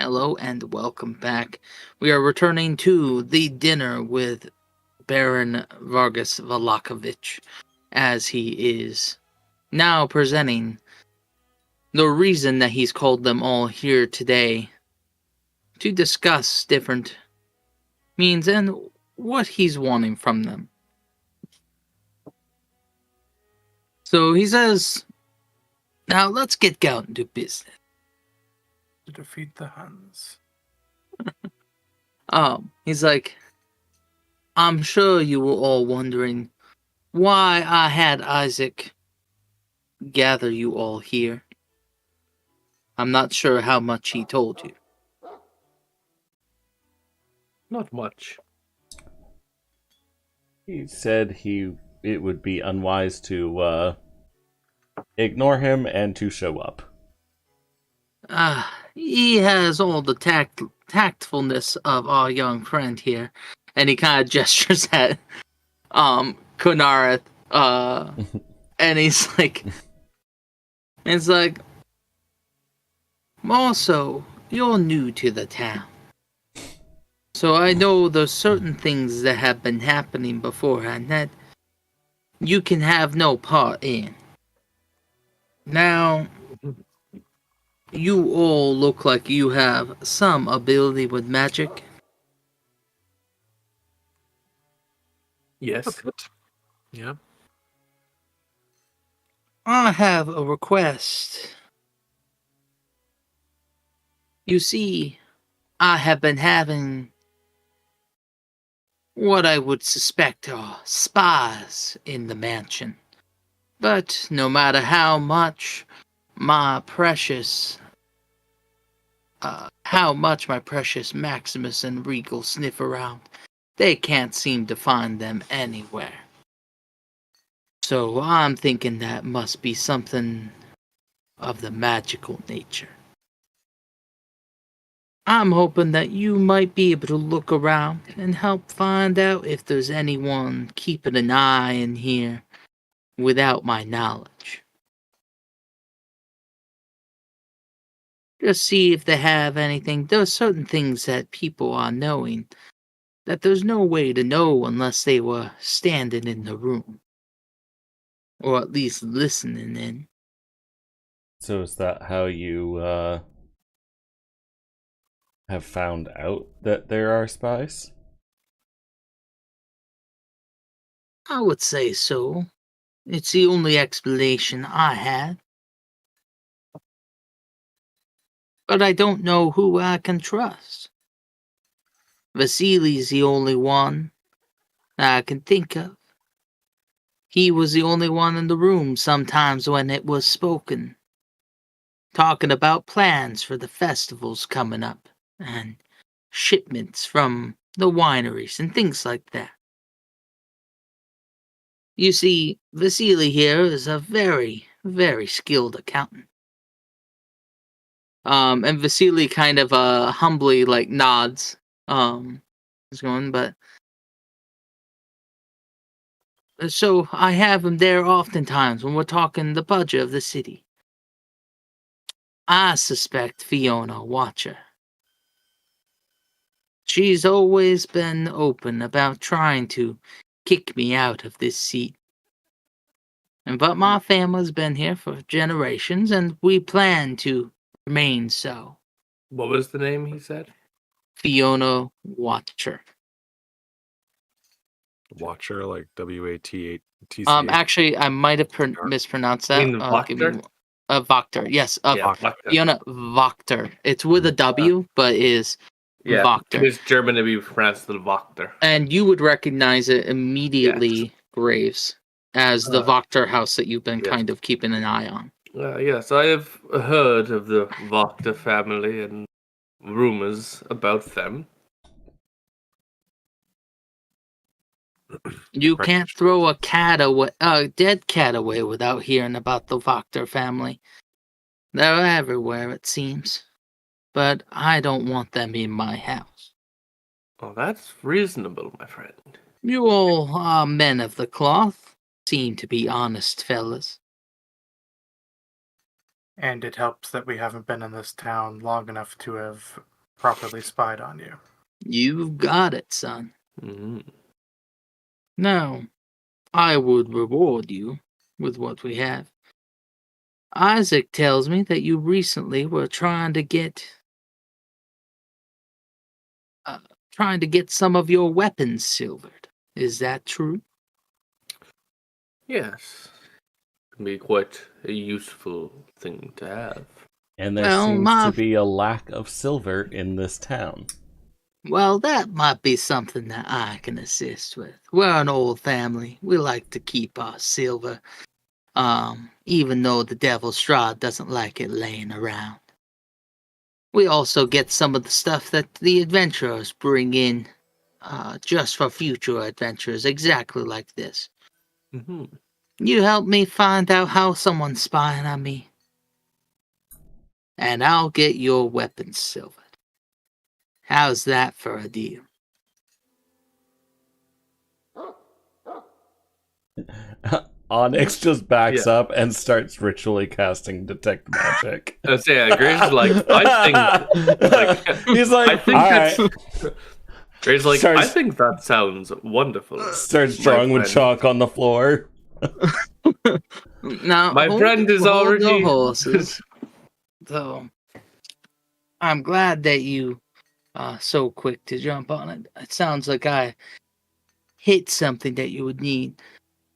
Speaker 1: Hello and welcome back. We are returning to the dinner with Baron Vargas Valakovich, as he is now presenting the reason that he's called them all here today to discuss different means and what he's wanting from them. So he says, now let's get down to business.
Speaker 5: To defeat the Huns.
Speaker 1: He's like, I'm sure you were all wondering why I had Isaac gather you all here. I'm not sure how much he told you.
Speaker 4: Not much.
Speaker 3: He said it would be unwise to ignore him and to show up.
Speaker 1: He has all the tactfulness of our young friend here. And he kind of gestures at Kunareth, and he's like, also, you're new to the town. So I know there's certain things that have been happening beforehand that you can have no part in. Now, you all look like you have some ability with magic.
Speaker 4: Yes.
Speaker 2: Yeah.
Speaker 1: I have a request. You see, I have been having what I would suspect are spies in the mansion. But no matter how much my precious Maximus and Regal sniff around, they can't seem to find them anywhere. So I'm thinking that must be something of the magical nature. I'm hoping that you might be able to look around and help find out if there's anyone keeping an eye in here without my knowledge. Just see if they have anything. There are certain things that people are knowing that there's no way to know unless they were standing in the room. Or at least listening in.
Speaker 3: So is that how you have found out that there are spies?
Speaker 1: I would say so. It's the only explanation I had. But I don't know who I can trust. Vasily's the only one I can think of. He was the only one in the room sometimes when it was spoken, talking about plans for the festivals coming up, and shipments from the wineries and things like that. You see, Vasily here is a very, very skilled accountant. And Vasily kind of humbly nods. Is going, but so I have him there oftentimes when we're talking the budget of the city. I suspect Fiona Watcher. She's always been open about trying to kick me out of this seat. But my family's been here for generations, and we plan to remain so.
Speaker 4: What was the name he said?
Speaker 1: Fiona Watcher.
Speaker 2: Watcher, like WATCH.
Speaker 1: Actually, I might have mispronounced that.
Speaker 4: You mean Wachter?
Speaker 1: Wachter. Yes,
Speaker 4: Wachter.
Speaker 1: Fiona Wachter. It's with a W, but is Wachter.
Speaker 4: It's German to be pronounced the Wachter.
Speaker 1: And you would recognize it immediately, Graves, as the Wachter house that you've been kind of keeping an eye on.
Speaker 4: Yes, I have heard of the Wachter family and rumors about them.
Speaker 1: You can't throw a dead cat away without hearing about the Wachter family. They're everywhere, it seems. But I don't want them in my house.
Speaker 4: Oh, that's reasonable, my friend.
Speaker 1: You all are men of the cloth. Seem to be honest fellas.
Speaker 5: And it helps that we haven't been in this town long enough to have properly spied on you.
Speaker 1: You've got it, son.
Speaker 4: Mhm.
Speaker 1: Now, I would reward you with what we have. Isaac tells me that you recently were trying to get some of your weapons silvered. Is that true?
Speaker 4: Yes. Can be quite a useful thing to have.
Speaker 3: And there
Speaker 1: Well,
Speaker 3: seems
Speaker 1: my
Speaker 3: to be a lack of silver in this town.
Speaker 1: Well, that might be something that I can assist with. We're an old family. We like to keep our silver, even though the Devil's Strahd doesn't like it laying around. We also get some of the stuff that the adventurers bring in, just for future adventures, exactly like this.
Speaker 4: Hmm.
Speaker 1: You help me find out how someone's spying on me, and I'll get your weapons silvered. How's that for a deal?
Speaker 3: Onyx just backs
Speaker 4: Yeah.
Speaker 3: up and starts ritually casting detect magic.
Speaker 4: I say, Grace is like, I think, like,
Speaker 3: He's like,
Speaker 4: I think
Speaker 3: all
Speaker 4: it's.
Speaker 3: right.
Speaker 4: Grace is like,
Speaker 3: Starts-
Speaker 4: I think that sounds wonderful.
Speaker 3: Starts
Speaker 4: my
Speaker 3: drawing with
Speaker 4: friend.
Speaker 3: chalk on the floor.
Speaker 1: Now,
Speaker 4: My friend is
Speaker 1: hold
Speaker 4: already
Speaker 1: your horses. So, I'm glad that you are so quick to jump on it. It sounds like I hit something that you would need.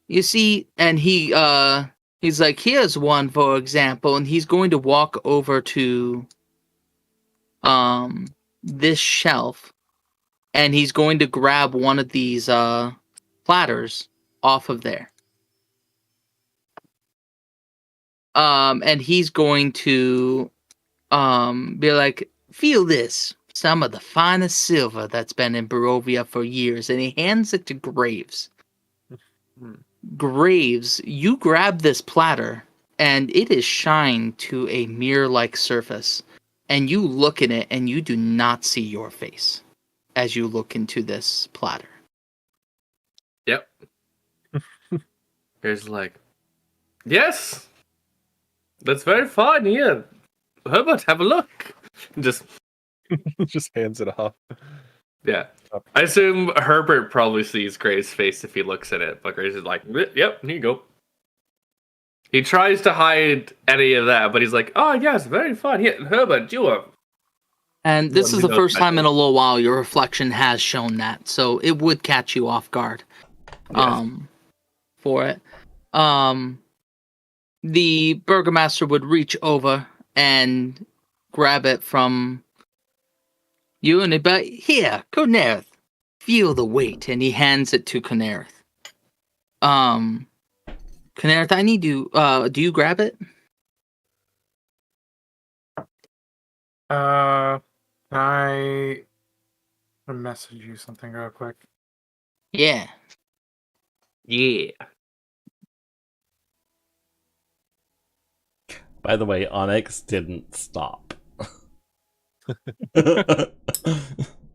Speaker 1: You see, and he's like, here's one for example, and he's going to walk over to this shelf, and he's going to grab one of these platters off of there. And he's going to be like, feel this. Some of the finest silver that's been in Barovia for years. And he hands it to Graves. Graves, you grab this platter, and it is shined to a mirror-like surface. And you look at it, and you do not see your face as you look into this platter.
Speaker 4: Yep. Here's like, yes, that's very fine. Here, Herbert, have a look. Just
Speaker 2: Just hands it off.
Speaker 4: yeah. I assume Herbert probably sees Gray's face if he looks at it, but Gray's is like, yep, here you go. He tries to hide any of that, but he's like, oh yes, very fine. Here, Herbert, you are.
Speaker 1: And this
Speaker 4: Well,
Speaker 1: is
Speaker 4: you
Speaker 1: the
Speaker 4: know
Speaker 1: first
Speaker 4: that
Speaker 1: time in
Speaker 4: is-
Speaker 1: a little while your reflection has shown that, so it would catch you off guard.
Speaker 4: Yes.
Speaker 1: For it. The burgomaster would reach over and grab it from you, and he'd be like, here, Conerth, feel the weight, and he hands it to Conerth. Conerth, I need you, do you grab it?
Speaker 5: I message you something real quick.
Speaker 1: Yeah.
Speaker 4: Yeah.
Speaker 3: By the way, Onyx didn't stop.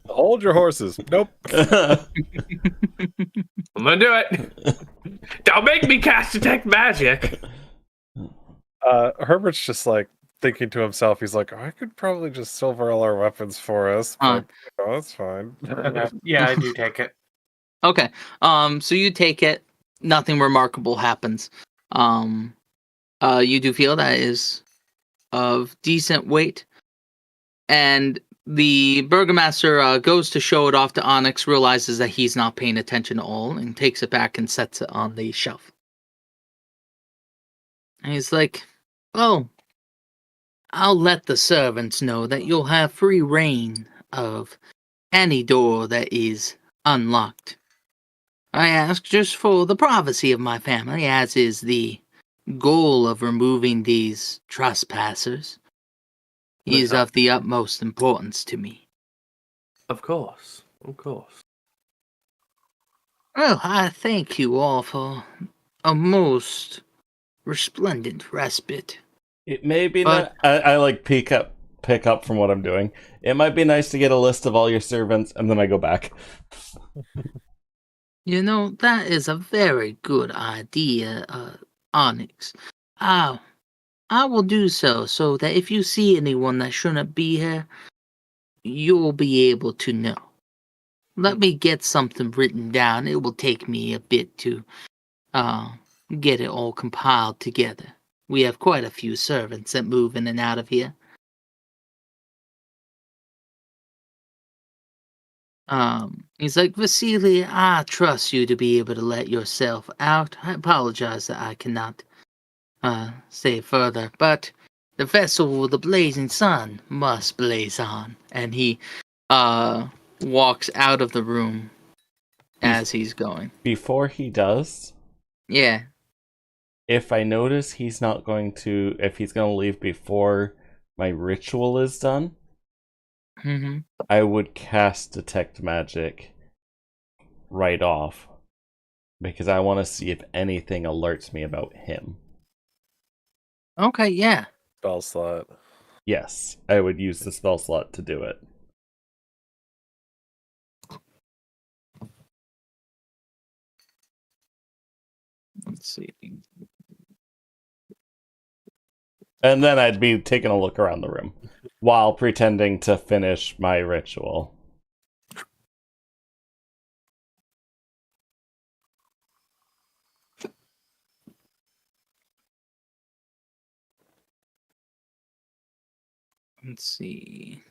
Speaker 2: Hold your horses. Nope.
Speaker 4: I'm gonna do it. Don't make me cast detect magic.
Speaker 2: Herbert's just like thinking to himself. He's like, I could probably just silver all our weapons for us, but that's fine.
Speaker 5: Yeah, I do take it.
Speaker 1: Okay. So you take it. Nothing remarkable happens. You do feel that is of decent weight, and the burgomaster goes to show it off to Onyx, realizes that he's not paying attention at all, and takes it back and sets it on the shelf. And he's like, "Oh, I'll let the servants know that you'll have free reign of any door that is unlocked. I ask just for the privacy of my family, as is the goal of removing these trespassers. Is of the utmost importance to me."
Speaker 4: Of course. Of course.
Speaker 1: Well, I thank you all for a most resplendent respite.
Speaker 3: It may be
Speaker 1: But-
Speaker 3: I like pick up from what I'm doing. It might be nice to get a list of all your servants, and then I go back.
Speaker 1: You know, that is a very good idea, Onyx. I will do so that if you see anyone that shouldn't be here, you'll be able to know. Let me get something written down. It will take me a bit to get it all compiled together. We have quite a few servants that move in and out of here. He's like, Vasily, I trust you to be able to let yourself out. I apologize that I cannot say further, but the festival of the blazing sun must blaze on. And he walks out of the room as he's going.
Speaker 3: Before he does,
Speaker 1: Yeah.
Speaker 3: if I notice if he's going to leave before my ritual is done,
Speaker 1: Mm-hmm.
Speaker 3: I would cast Detect Magic right off. Because I want to see if anything alerts me about him.
Speaker 1: Okay, yeah.
Speaker 2: Spell slot.
Speaker 3: Yes, I would use the spell slot to do it.
Speaker 1: Let's see.
Speaker 3: And then I'd be taking a look around the room while pretending to finish my ritual.
Speaker 1: Let's see.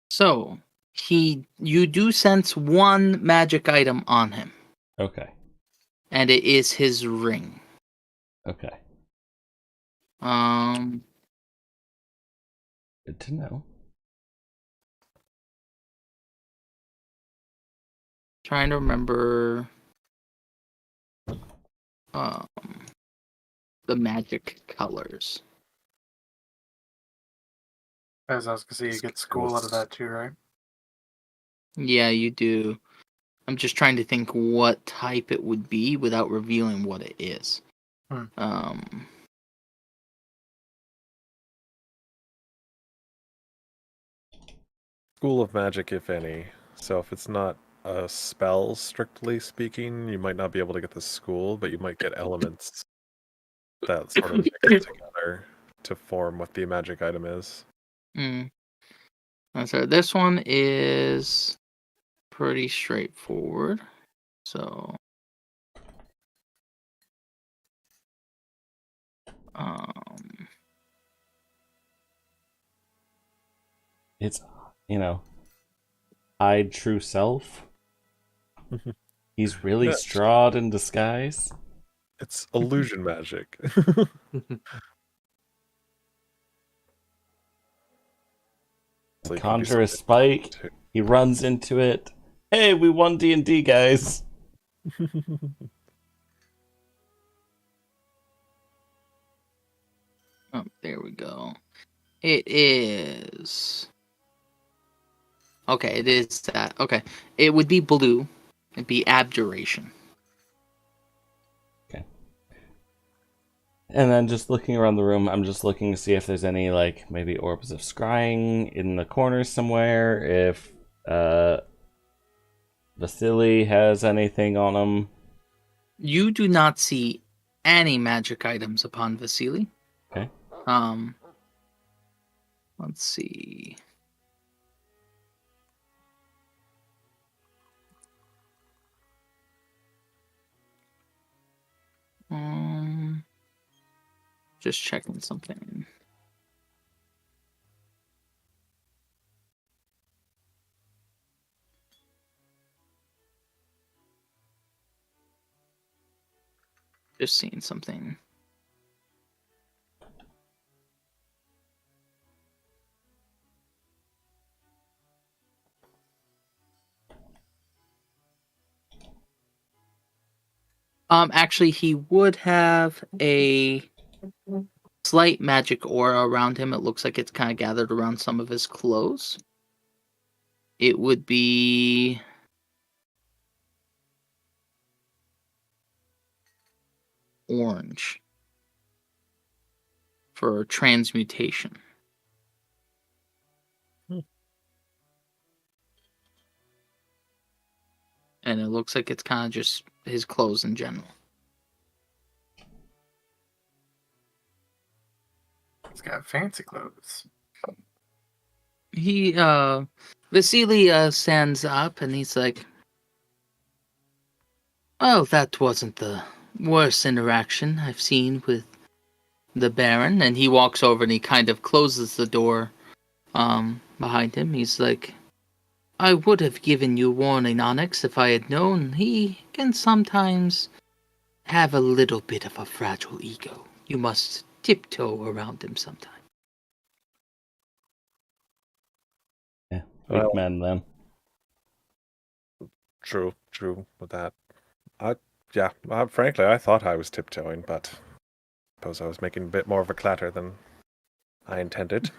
Speaker 1: So, you do sense one magic item on him.
Speaker 3: Okay.
Speaker 1: And it is his ring.
Speaker 3: Okay. Good to know.
Speaker 1: Trying to remember the magic colors.
Speaker 5: As I was gonna say, you get school out of that too, right?
Speaker 1: Yeah, you do. I'm just trying to think what type it would be without revealing what it is.
Speaker 2: School of magic, if any. So if it's not a spell, strictly speaking, you might not be able to get the school, but you might get elements that sort of mix together to form what the magic item is.
Speaker 1: So this one is pretty straightforward. So
Speaker 3: It's, hide true self. He's really Strahd in disguise.
Speaker 2: It's illusion magic.
Speaker 3: Conjure a spike. He runs into it. Hey, we won D&D, guys.
Speaker 1: Oh, there we go. It is. Okay, it is that. Okay. It would be blue. It'd be abjuration.
Speaker 3: Okay. And then just looking around the room, I'm just looking to see if there's any, maybe orbs of scrying in the corners somewhere. If Vasily has anything on him.
Speaker 1: You do not see any magic items upon Vasily.
Speaker 3: Okay.
Speaker 1: Let's see. Just checking something. Just seeing something. Actually, he would have a slight magic aura around him. It looks like it's kind of gathered around some of his clothes. It would be orange for transmutation. And it looks like it's kind of just his clothes in general.
Speaker 5: He's got fancy clothes.
Speaker 1: He, Vasily, stands up and he's like, "Well, that wasn't the worst interaction I've seen with the Baron." And he walks over and he kind of closes the door, behind him. He's like, "I would have given you warning, Onyx, if I had known he can sometimes have a little bit of a fragile ego. You must tiptoe around him sometime."
Speaker 3: Yeah, weak
Speaker 2: Well-
Speaker 3: men then.
Speaker 2: True with that. Frankly, I thought I was tiptoeing, but I suppose I was making a bit more of a clatter than I intended.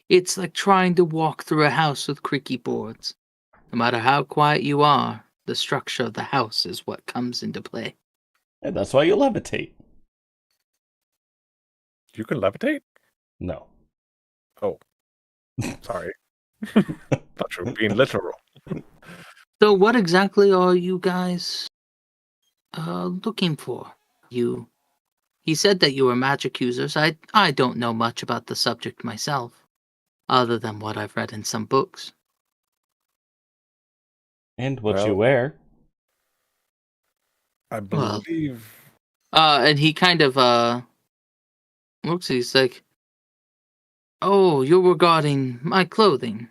Speaker 1: It's like trying to walk through a house with creaky boards. No matter how quiet you are, the structure of the house is what comes into play.
Speaker 3: Yeah, that's why you levitate.
Speaker 2: You can levitate?
Speaker 3: No.
Speaker 2: Oh, sorry. Thought you were being literal.
Speaker 1: So what exactly are you guys looking for? He said that you were magic users. I don't know much about the subject myself, other than what I've read in some books.
Speaker 3: And what
Speaker 2: Well-
Speaker 3: you wear.
Speaker 2: I
Speaker 1: Well-
Speaker 2: believe.
Speaker 1: And he kind of looks. He's like, "Oh, you're regarding my clothing."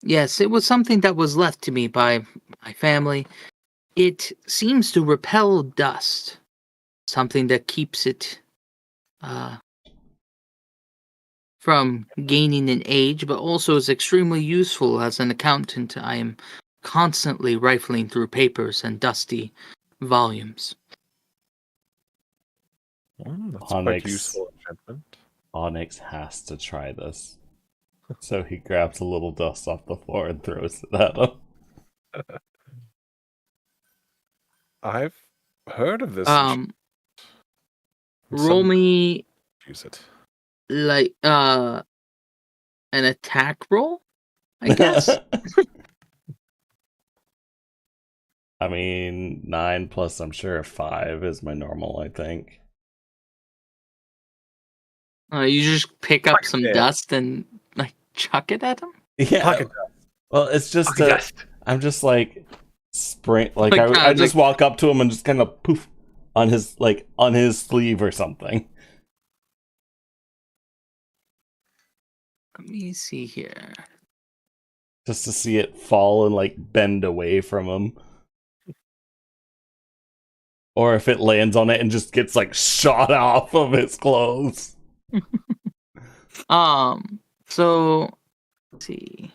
Speaker 1: Yes, it was something that was left to me by my family. It seems to repel dust, something that keeps it from gaining in age, but also is extremely useful as an accountant. I am constantly rifling through papers and dusty volumes.
Speaker 2: That's quite
Speaker 3: Onyx.
Speaker 2: useful enchantment.
Speaker 3: Onyx has to try this. So he grabs a little dust off the floor and throws it at him.
Speaker 2: I've heard of this.
Speaker 1: Roll me
Speaker 2: Use it.
Speaker 1: like an attack roll, I guess.
Speaker 3: I mean, 9 plus I'm sure 5 is my normal, I think.
Speaker 1: You just pick up some
Speaker 2: Yeah.
Speaker 1: dust and like chuck it at him.
Speaker 3: Yeah.
Speaker 2: Pocket
Speaker 3: Well, it's just
Speaker 4: Fucking dust.
Speaker 3: I'm just like spring like
Speaker 1: Like,
Speaker 3: I just walk up to him and just kind of poof on his sleeve or something.
Speaker 1: Let me see here.
Speaker 3: Just to see it fall and like bend away from him. Or if it lands on it and just gets like shot off of its clothes.
Speaker 1: So let's see.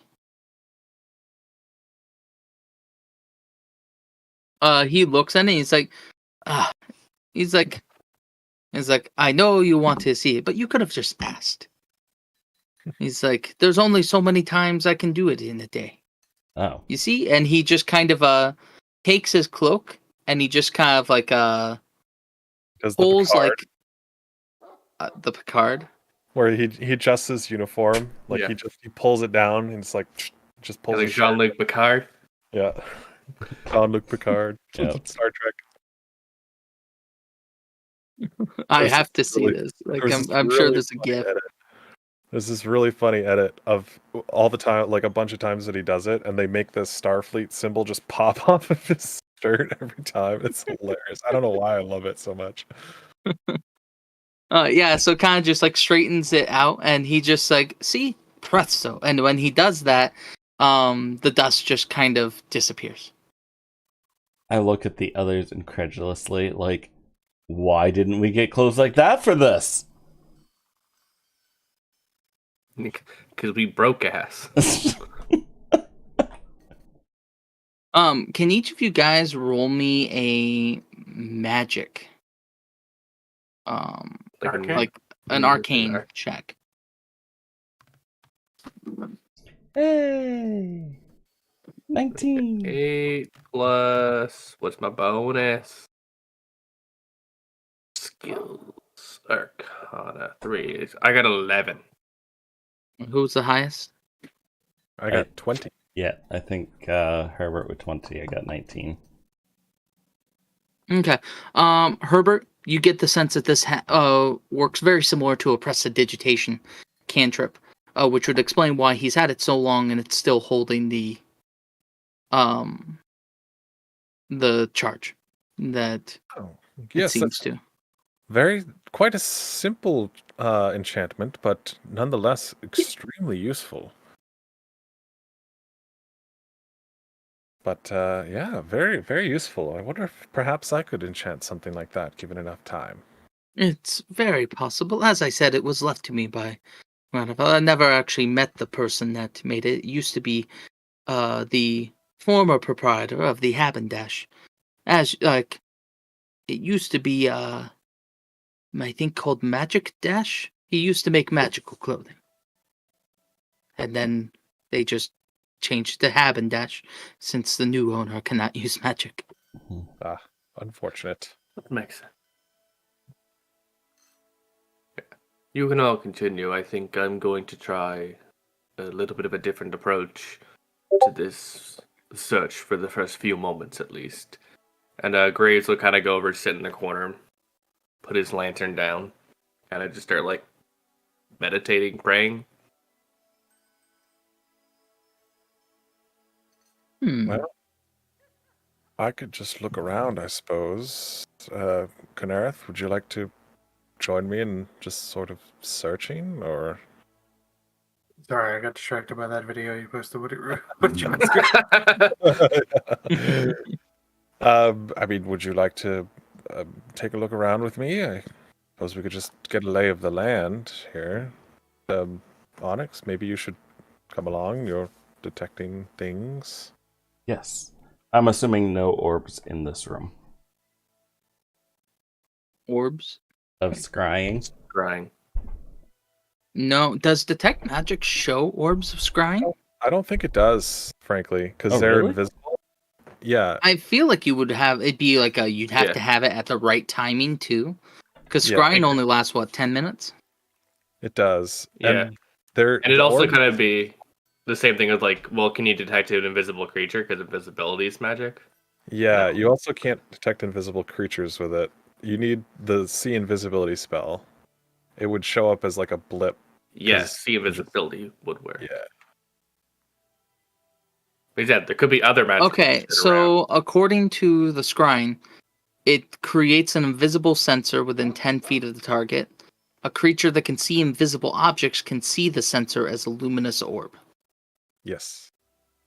Speaker 1: He looks at it. He's like, I know you want to see it, but you could have just asked. He's like, there's only so many times I can do it in a day.
Speaker 3: Oh.
Speaker 1: You see? And he just kind of takes his cloak and he just kind of like
Speaker 2: Does the
Speaker 1: pulls
Speaker 2: Picard,
Speaker 1: like the Picard.
Speaker 2: where he adjusts his uniform, like
Speaker 4: Yeah.
Speaker 2: he pulls it down and it's like just pulls
Speaker 4: Like
Speaker 2: his shirt.
Speaker 4: Jean-Luc Picard.
Speaker 2: Yeah. Jean-Luc Picard.
Speaker 3: Yeah.
Speaker 2: Star Trek.
Speaker 1: I
Speaker 2: There's
Speaker 1: have to see
Speaker 2: really-
Speaker 1: this. Like
Speaker 2: There's this
Speaker 1: I'm sure
Speaker 2: really
Speaker 1: there's a
Speaker 2: funny
Speaker 1: gif.
Speaker 2: edit. There's this really funny edit of all the time, like a bunch of times that he does it, and they make the Starfleet symbol just pop off of his shirt every time. It's hilarious. I don't know why I love it so much.
Speaker 1: Yeah, so kind of just like straightens it out, and he just like, see, presto. And when he does that, the dust just kind of disappears.
Speaker 3: I look at the others incredulously, like, why didn't we get clothes like that for this?
Speaker 4: Because we broke ass.
Speaker 1: Can each of you guys roll me a magic?
Speaker 4: Like
Speaker 5: Okay.
Speaker 1: Like an
Speaker 4: Mm,
Speaker 1: arcane
Speaker 4: arc-
Speaker 1: check.
Speaker 3: Hey! 19!
Speaker 4: 8 plus what's my bonus? Skills Arcana 3. I got 11.
Speaker 1: Who's the highest?
Speaker 2: I got 20.
Speaker 3: Yeah, I think Herbert with 20. I got 19.
Speaker 1: Okay. Herbert, you get the sense that this works very similar to a prestidigitation cantrip, which would explain why he's had it so long and it's still holding the charge that
Speaker 2: Oh,
Speaker 1: it
Speaker 2: yes,
Speaker 1: seems
Speaker 2: that's
Speaker 1: to.
Speaker 2: quite a simple enchantment, but nonetheless extremely useful. But yeah, very, very useful. I wonder if perhaps I could enchant something like that, given enough time.
Speaker 1: It's very possible. As I said, it was left to me by I never actually met the person that made it. It used to be the former proprietor of the Habendash. As like it used to be I think called Magic Dash. He used to make magical clothing. And then they just changed to Habendash since the new owner cannot use magic.
Speaker 2: Ah, unfortunate.
Speaker 4: That makes sense. You can all continue. I think I'm going to try a little bit of a different approach to this search for the first few moments, at least. And Graves will kind of go over, sit in the corner, put his lantern down, kind of just start like meditating, praying.
Speaker 2: Well, I could just look around, I suppose. Canareth, would you like to join me in just sort of searching, or?
Speaker 5: Sorry, I got distracted by that video you posted. What you
Speaker 2: I mean, would you like to take a look around with me? I suppose we could just get a lay of the land here. Onyx, maybe you should come along. You're detecting things.
Speaker 3: Yes. I'm assuming no orbs in this room.
Speaker 1: Orbs?
Speaker 3: Of scrying?
Speaker 4: Scrying.
Speaker 1: No. Does detect magic show orbs of scrying?
Speaker 2: I don't think it does, frankly, because
Speaker 3: Oh,
Speaker 2: they're
Speaker 3: really?
Speaker 2: invisible. Yeah.
Speaker 1: I feel like you would have it'd be like you'd have to have it at the right timing too. Because
Speaker 2: Yeah.
Speaker 1: scrying only lasts 10 minutes?
Speaker 2: It does.
Speaker 4: Yeah.
Speaker 2: And they're
Speaker 4: And it
Speaker 2: the
Speaker 4: also
Speaker 2: orb-
Speaker 4: kind of be the same thing as like, well, can you detect an invisible creature because invisibility is magic?
Speaker 2: Yeah,
Speaker 4: No.
Speaker 2: you also can't detect invisible creatures with it. You need the see invisibility spell. It would show up as like a blip.
Speaker 4: Yes, the invisibility would work.
Speaker 2: Yeah.
Speaker 4: But yeah, there could be other magic.
Speaker 1: Okay, so according to the scrying, it creates an invisible sensor within 10 feet of the target. A creature that can see invisible objects can see the sensor as a luminous orb.
Speaker 2: Yes.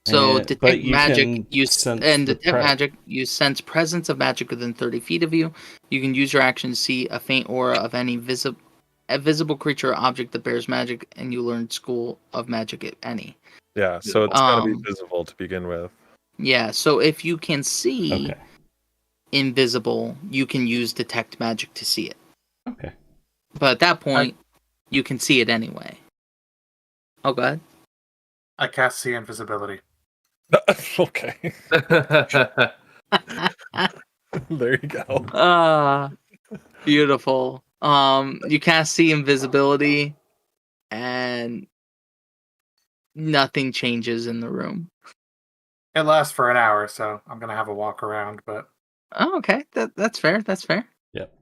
Speaker 1: So
Speaker 3: But
Speaker 1: detect
Speaker 3: you
Speaker 1: magic,
Speaker 3: can
Speaker 1: you
Speaker 3: sense
Speaker 1: and
Speaker 3: the
Speaker 1: detect magic. You sense presence of magic within 30 feet of you. You can use your action to see a faint aura of any visible creature or object that bears magic, and you learn School of Magic at any.
Speaker 2: Yeah, so it's got to be
Speaker 1: Um,
Speaker 2: visible to begin with.
Speaker 1: Yeah, so if you can see
Speaker 3: Okay.
Speaker 1: invisible, you can use detect magic to see it.
Speaker 3: Okay.
Speaker 1: But at that point, you can see it anyway. Oh, go ahead.
Speaker 5: I cast see invisibility.
Speaker 2: Okay. There you go.
Speaker 1: Beautiful. You cast see invisibility, and nothing changes in the room.
Speaker 5: It lasts for an hour, so I'm gonna have a walk around. But
Speaker 1: Oh, okay. That's fair. That's fair.
Speaker 3: Yep.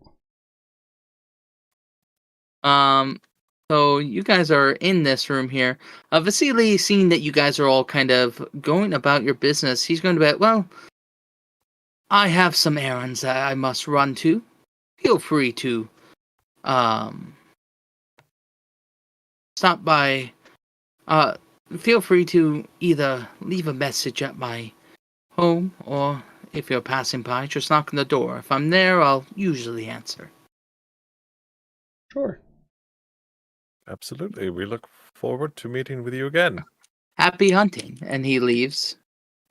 Speaker 1: So you guys are in this room here. Vasily, seeing that you guys are all kind of going about your business, he's going to be, well, I have some errands that I must run to. Feel free to, stop by. Feel free to either leave a message at my home, or if you're passing by, just knock on the door. If I'm there, I'll usually answer.
Speaker 3: Sure.
Speaker 2: Absolutely. We look forward to meeting with you again.
Speaker 1: Happy hunting. And he leaves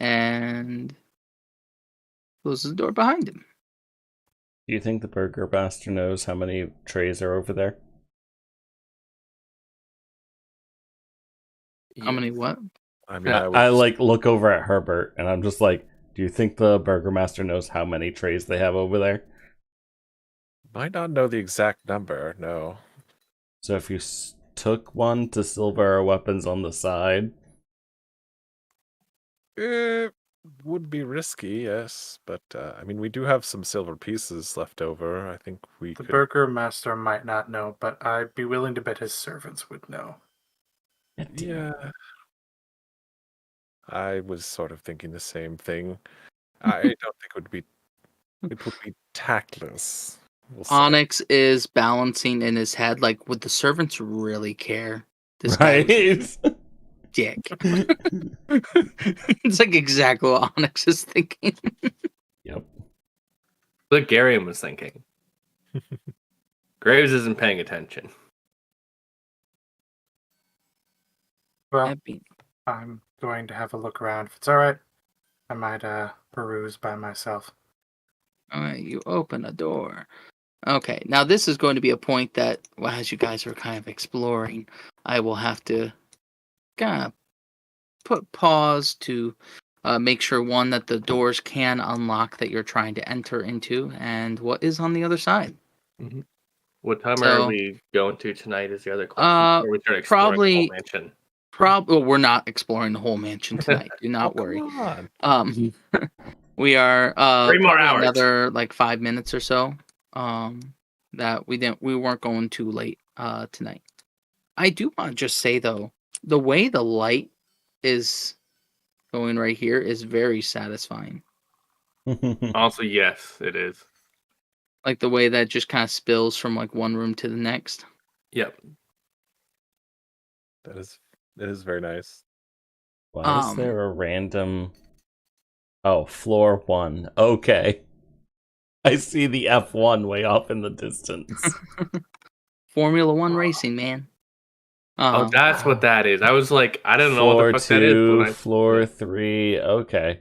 Speaker 1: and closes the door behind him.
Speaker 3: Do you think the burger master knows how many trays are over there?
Speaker 1: How many what?
Speaker 2: I mean,
Speaker 3: I like look over at Herbert and I'm just like, do you think the burger master knows how many trays they have over there?
Speaker 2: might not know the exact number, no.
Speaker 3: So if you took one to silver our weapons on the side,
Speaker 2: It would be risky, yes, but I mean, we do have some silver pieces left over. I think we
Speaker 5: The
Speaker 2: could.
Speaker 5: burgomaster might not know, but I'd be willing to bet his servants would know.
Speaker 2: Yeah. I was sort of thinking the same thing. I don't think it would be tactless. We'll say.
Speaker 1: Onyx is balancing in his head, like, would the servants really care? This guy
Speaker 3: Right?
Speaker 1: was a dick. It's like exactly what Onyx is thinking.
Speaker 3: Yep.
Speaker 4: What Garion was thinking. Graves isn't paying attention.
Speaker 5: Well,
Speaker 1: That'd be-
Speaker 5: I'm going to have a look around. If it's all right, I might peruse by myself.
Speaker 1: All right, you open a door. Okay, now this is going to be a point that, well, as you guys are kind of exploring, I will have to kind of put pause to make sure, one, that the doors can unlock that you're trying to enter into, and what is on the other side.
Speaker 4: What time
Speaker 1: So,
Speaker 4: are we going to tonight is the other question. Or we start exploring the whole mansion.
Speaker 1: Well, we're not exploring the whole mansion tonight. Do not worry.
Speaker 2: Come on.
Speaker 1: We are
Speaker 4: 3 more
Speaker 1: probably
Speaker 4: hours.
Speaker 1: another like 5 minutes or so. That we weren't going too late tonight. I do want to just say though, the way the light is going right here is very satisfying.
Speaker 4: Also, yes, it is.
Speaker 1: Like the way that just kind of spills from like one room to the next.
Speaker 4: Yep.
Speaker 2: That is very nice.
Speaker 3: Why is there a random... Oh, floor 1. Okay. I see the F1 way off in the distance.
Speaker 1: Formula 1 racing, man.
Speaker 4: Oh, that's what that is. I was like, I don't know what the fuck that is.
Speaker 3: Floor 2,
Speaker 4: But
Speaker 3: floor 3. Okay.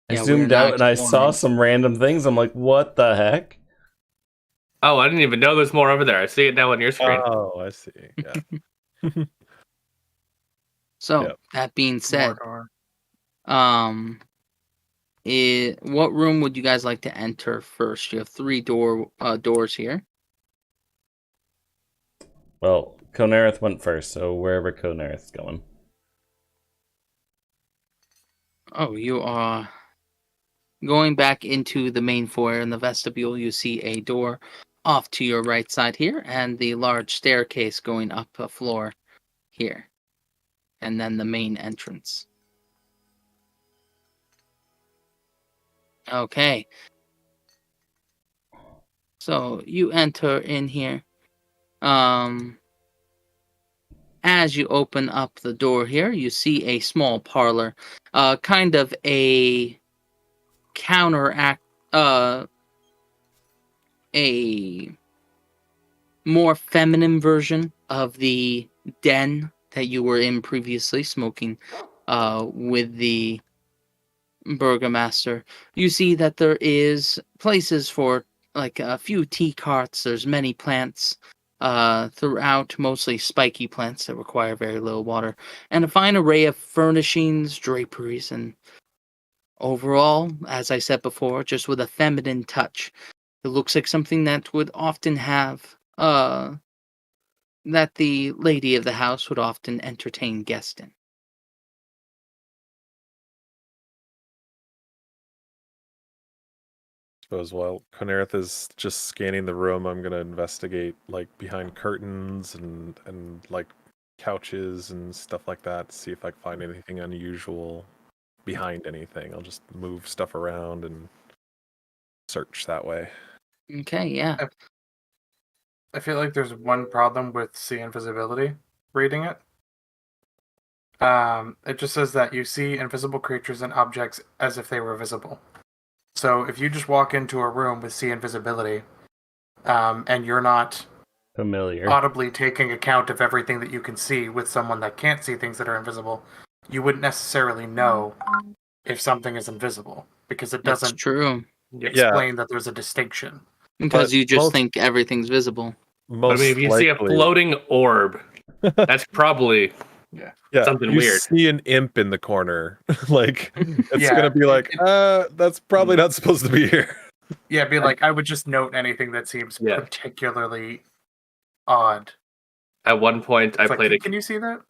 Speaker 3: I
Speaker 1: Yeah, we're
Speaker 3: zoomed
Speaker 1: not
Speaker 3: out and I saw
Speaker 1: exploring.
Speaker 3: some random things. I'm like, what the heck?
Speaker 4: Oh, I didn't even know there's more over there. I see it now on your screen.
Speaker 2: Oh, I see. Yeah.
Speaker 1: So
Speaker 2: Yep.
Speaker 1: that being said,
Speaker 5: Mordor.
Speaker 1: what room would you guys like to enter first? You have 3 doors here.
Speaker 3: Well, Conereth went first, so wherever Conereth's going.
Speaker 1: Oh, you are going back into the main foyer in the vestibule. You see a door off to your right side here, and the large staircase going up a floor here, and then the main entrance. Okay. So you enter in here. As you open up the door here, you see a small parlor, kind of a counteract, a more feminine version of the den that you were in previously, smoking with the burgomaster. You see that there is places for like a few tea carts. There's many plants throughout, mostly spiky plants that require very little water, and a fine array of furnishings, draperies, and overall, as I said before, just with a feminine touch. It looks like something that would often have that the lady of the house would often entertain guests in.
Speaker 2: Suppose while Conereth is just scanning the room, I'm gonna investigate like behind curtains and like couches and stuff like that. See if I can find anything unusual behind anything. I'll just move stuff around and search that way.
Speaker 1: Okay, yeah.
Speaker 5: I feel like there's one problem with see invisibility reading it. It just says that you see invisible creatures and objects as if they were visible. So if you just walk into a room with see invisibility, and you're not
Speaker 3: Familiar.
Speaker 5: audibly taking account of everything that you can see with someone that can't see things that are invisible, you wouldn't necessarily know if something is invisible because it
Speaker 1: That's
Speaker 5: doesn't
Speaker 1: true.
Speaker 5: explain that there's a distinction.
Speaker 1: Because
Speaker 2: But
Speaker 1: you just
Speaker 2: most-
Speaker 1: think everything's visible.
Speaker 2: Most
Speaker 4: I mean, if you see a
Speaker 2: likely-
Speaker 4: floating orb, that's probably
Speaker 2: yeah,
Speaker 4: something
Speaker 2: you
Speaker 4: weird.
Speaker 2: see an imp in the corner, like it's
Speaker 5: Yeah,
Speaker 2: gonna be like, that's probably not supposed to be here.
Speaker 5: Yeah, be like, I would just note anything that seems
Speaker 4: Yeah.
Speaker 5: particularly odd.
Speaker 4: At one point, I
Speaker 5: It's like,
Speaker 4: played a
Speaker 5: can you see that?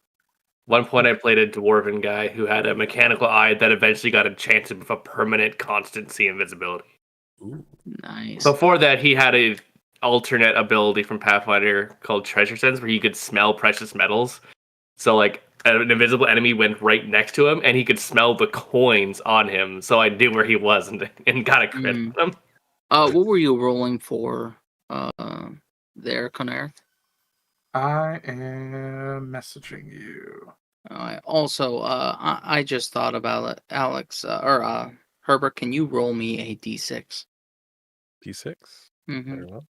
Speaker 4: One point I played a dwarven guy who had a mechanical eye that eventually got enchanted with a permanent constancy invisibility.
Speaker 1: Nice.
Speaker 4: Before that, he had a alternate ability from Pathfinder called Treasure Sense, where he could smell precious metals. So, like, an invisible enemy went right next to him, and he could smell the coins on him. So I knew where he was and got a crit on him.
Speaker 1: What were you rolling for there, Conarth?
Speaker 5: I am messaging you.
Speaker 1: Also, I just thought about it, Alex, Herbert, can you roll me a d6?
Speaker 2: D6.
Speaker 1: Mm-hmm.
Speaker 2: Very well.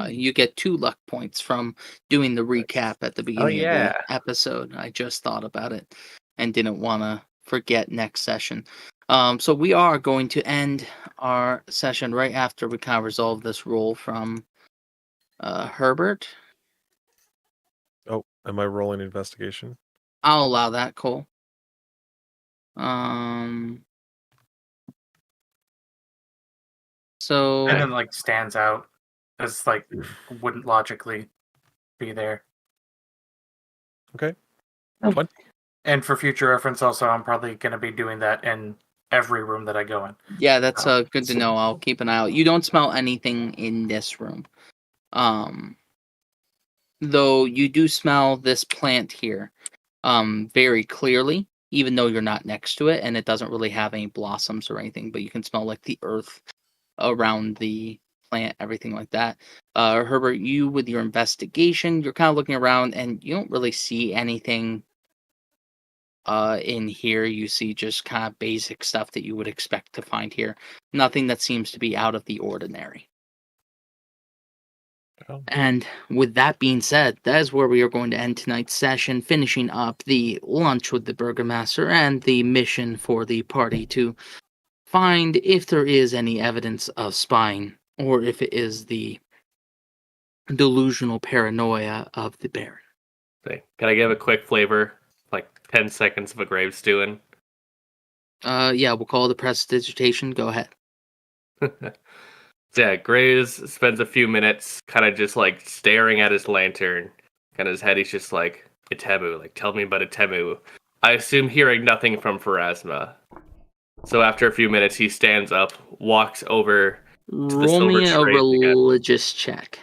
Speaker 1: You get 2 luck points from doing the recap at the beginning of the episode. I just thought about it and didn't want to forget next session. So we are going to end our session right after we kind of resolve this roll from Herbert.
Speaker 2: Oh, am I rolling investigation?
Speaker 1: I'll allow that, Cole. So
Speaker 5: And then like stands out as like wouldn't logically be there.
Speaker 2: Okay.
Speaker 1: Oh.
Speaker 2: 20.
Speaker 5: And for future reference, also, I'm probably going to be doing that in every room that I go in.
Speaker 1: Yeah, that's good to know. I'll keep an eye out. You don't smell anything in this room. Though you do smell this plant here very clearly, even though you're not next to it, and it doesn't really have any blossoms or anything, but you can smell like the earth around the plant, everything like that. Herbert, you with your investigation, you're kind of looking around and you don't really see anything in here. You see just kind of basic stuff that you would expect to find here. Nothing that seems to be out of the ordinary.
Speaker 2: Oh.
Speaker 1: And with that being said, that is where we are going to end tonight's session, finishing up the lunch with the Burgomaster and the mission for the party to find if there is any evidence of spying, or if it is the delusional paranoia of the Baron.
Speaker 4: Okay. Can I give a quick flavor? Like 10 seconds of a grave stewing?
Speaker 1: Yeah, we'll call it the prestidigitation. Go ahead.
Speaker 4: So yeah, Graves spends a few minutes kind of just like staring at his lantern. And his head, he's just like, Itemu, like, tell me about Itemu. I assume hearing nothing from Pharasma. So after a few minutes, he stands up, walks over to the
Speaker 1: Roll
Speaker 4: silver
Speaker 1: me a
Speaker 4: trays again.
Speaker 1: religious check.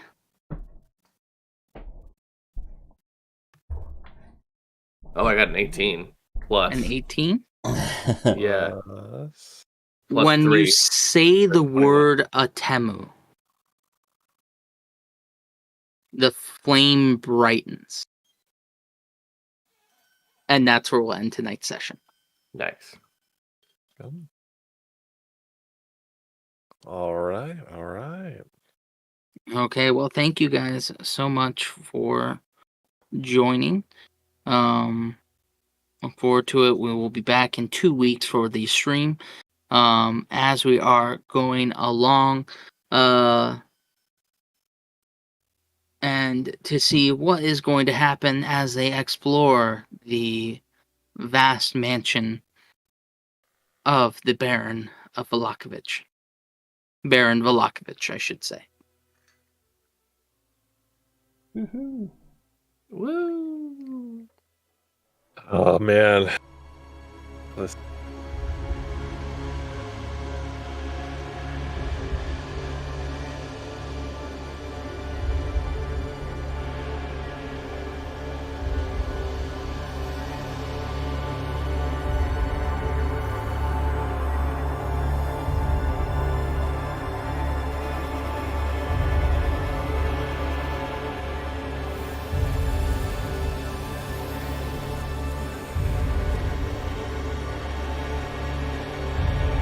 Speaker 4: Oh, I got an 18 plus.
Speaker 1: An 18?
Speaker 4: Yeah.
Speaker 2: Plus-
Speaker 4: Plus
Speaker 1: When
Speaker 4: 3.
Speaker 1: you say the
Speaker 4: 21.
Speaker 1: word Atemu, the flame brightens. And that's where we'll end tonight's session.
Speaker 4: Nice.
Speaker 2: All right. All right.
Speaker 1: Okay, well, thank you guys so much for joining. Look forward to it. We will be back in 2 weeks for the stream. As we are going along, and to see what is going to happen as they explore the vast mansion of the Baron of Vlakovich. Baron Vlakovich, I should say.
Speaker 3: Woohoo.
Speaker 4: Woo!
Speaker 2: Oh man. This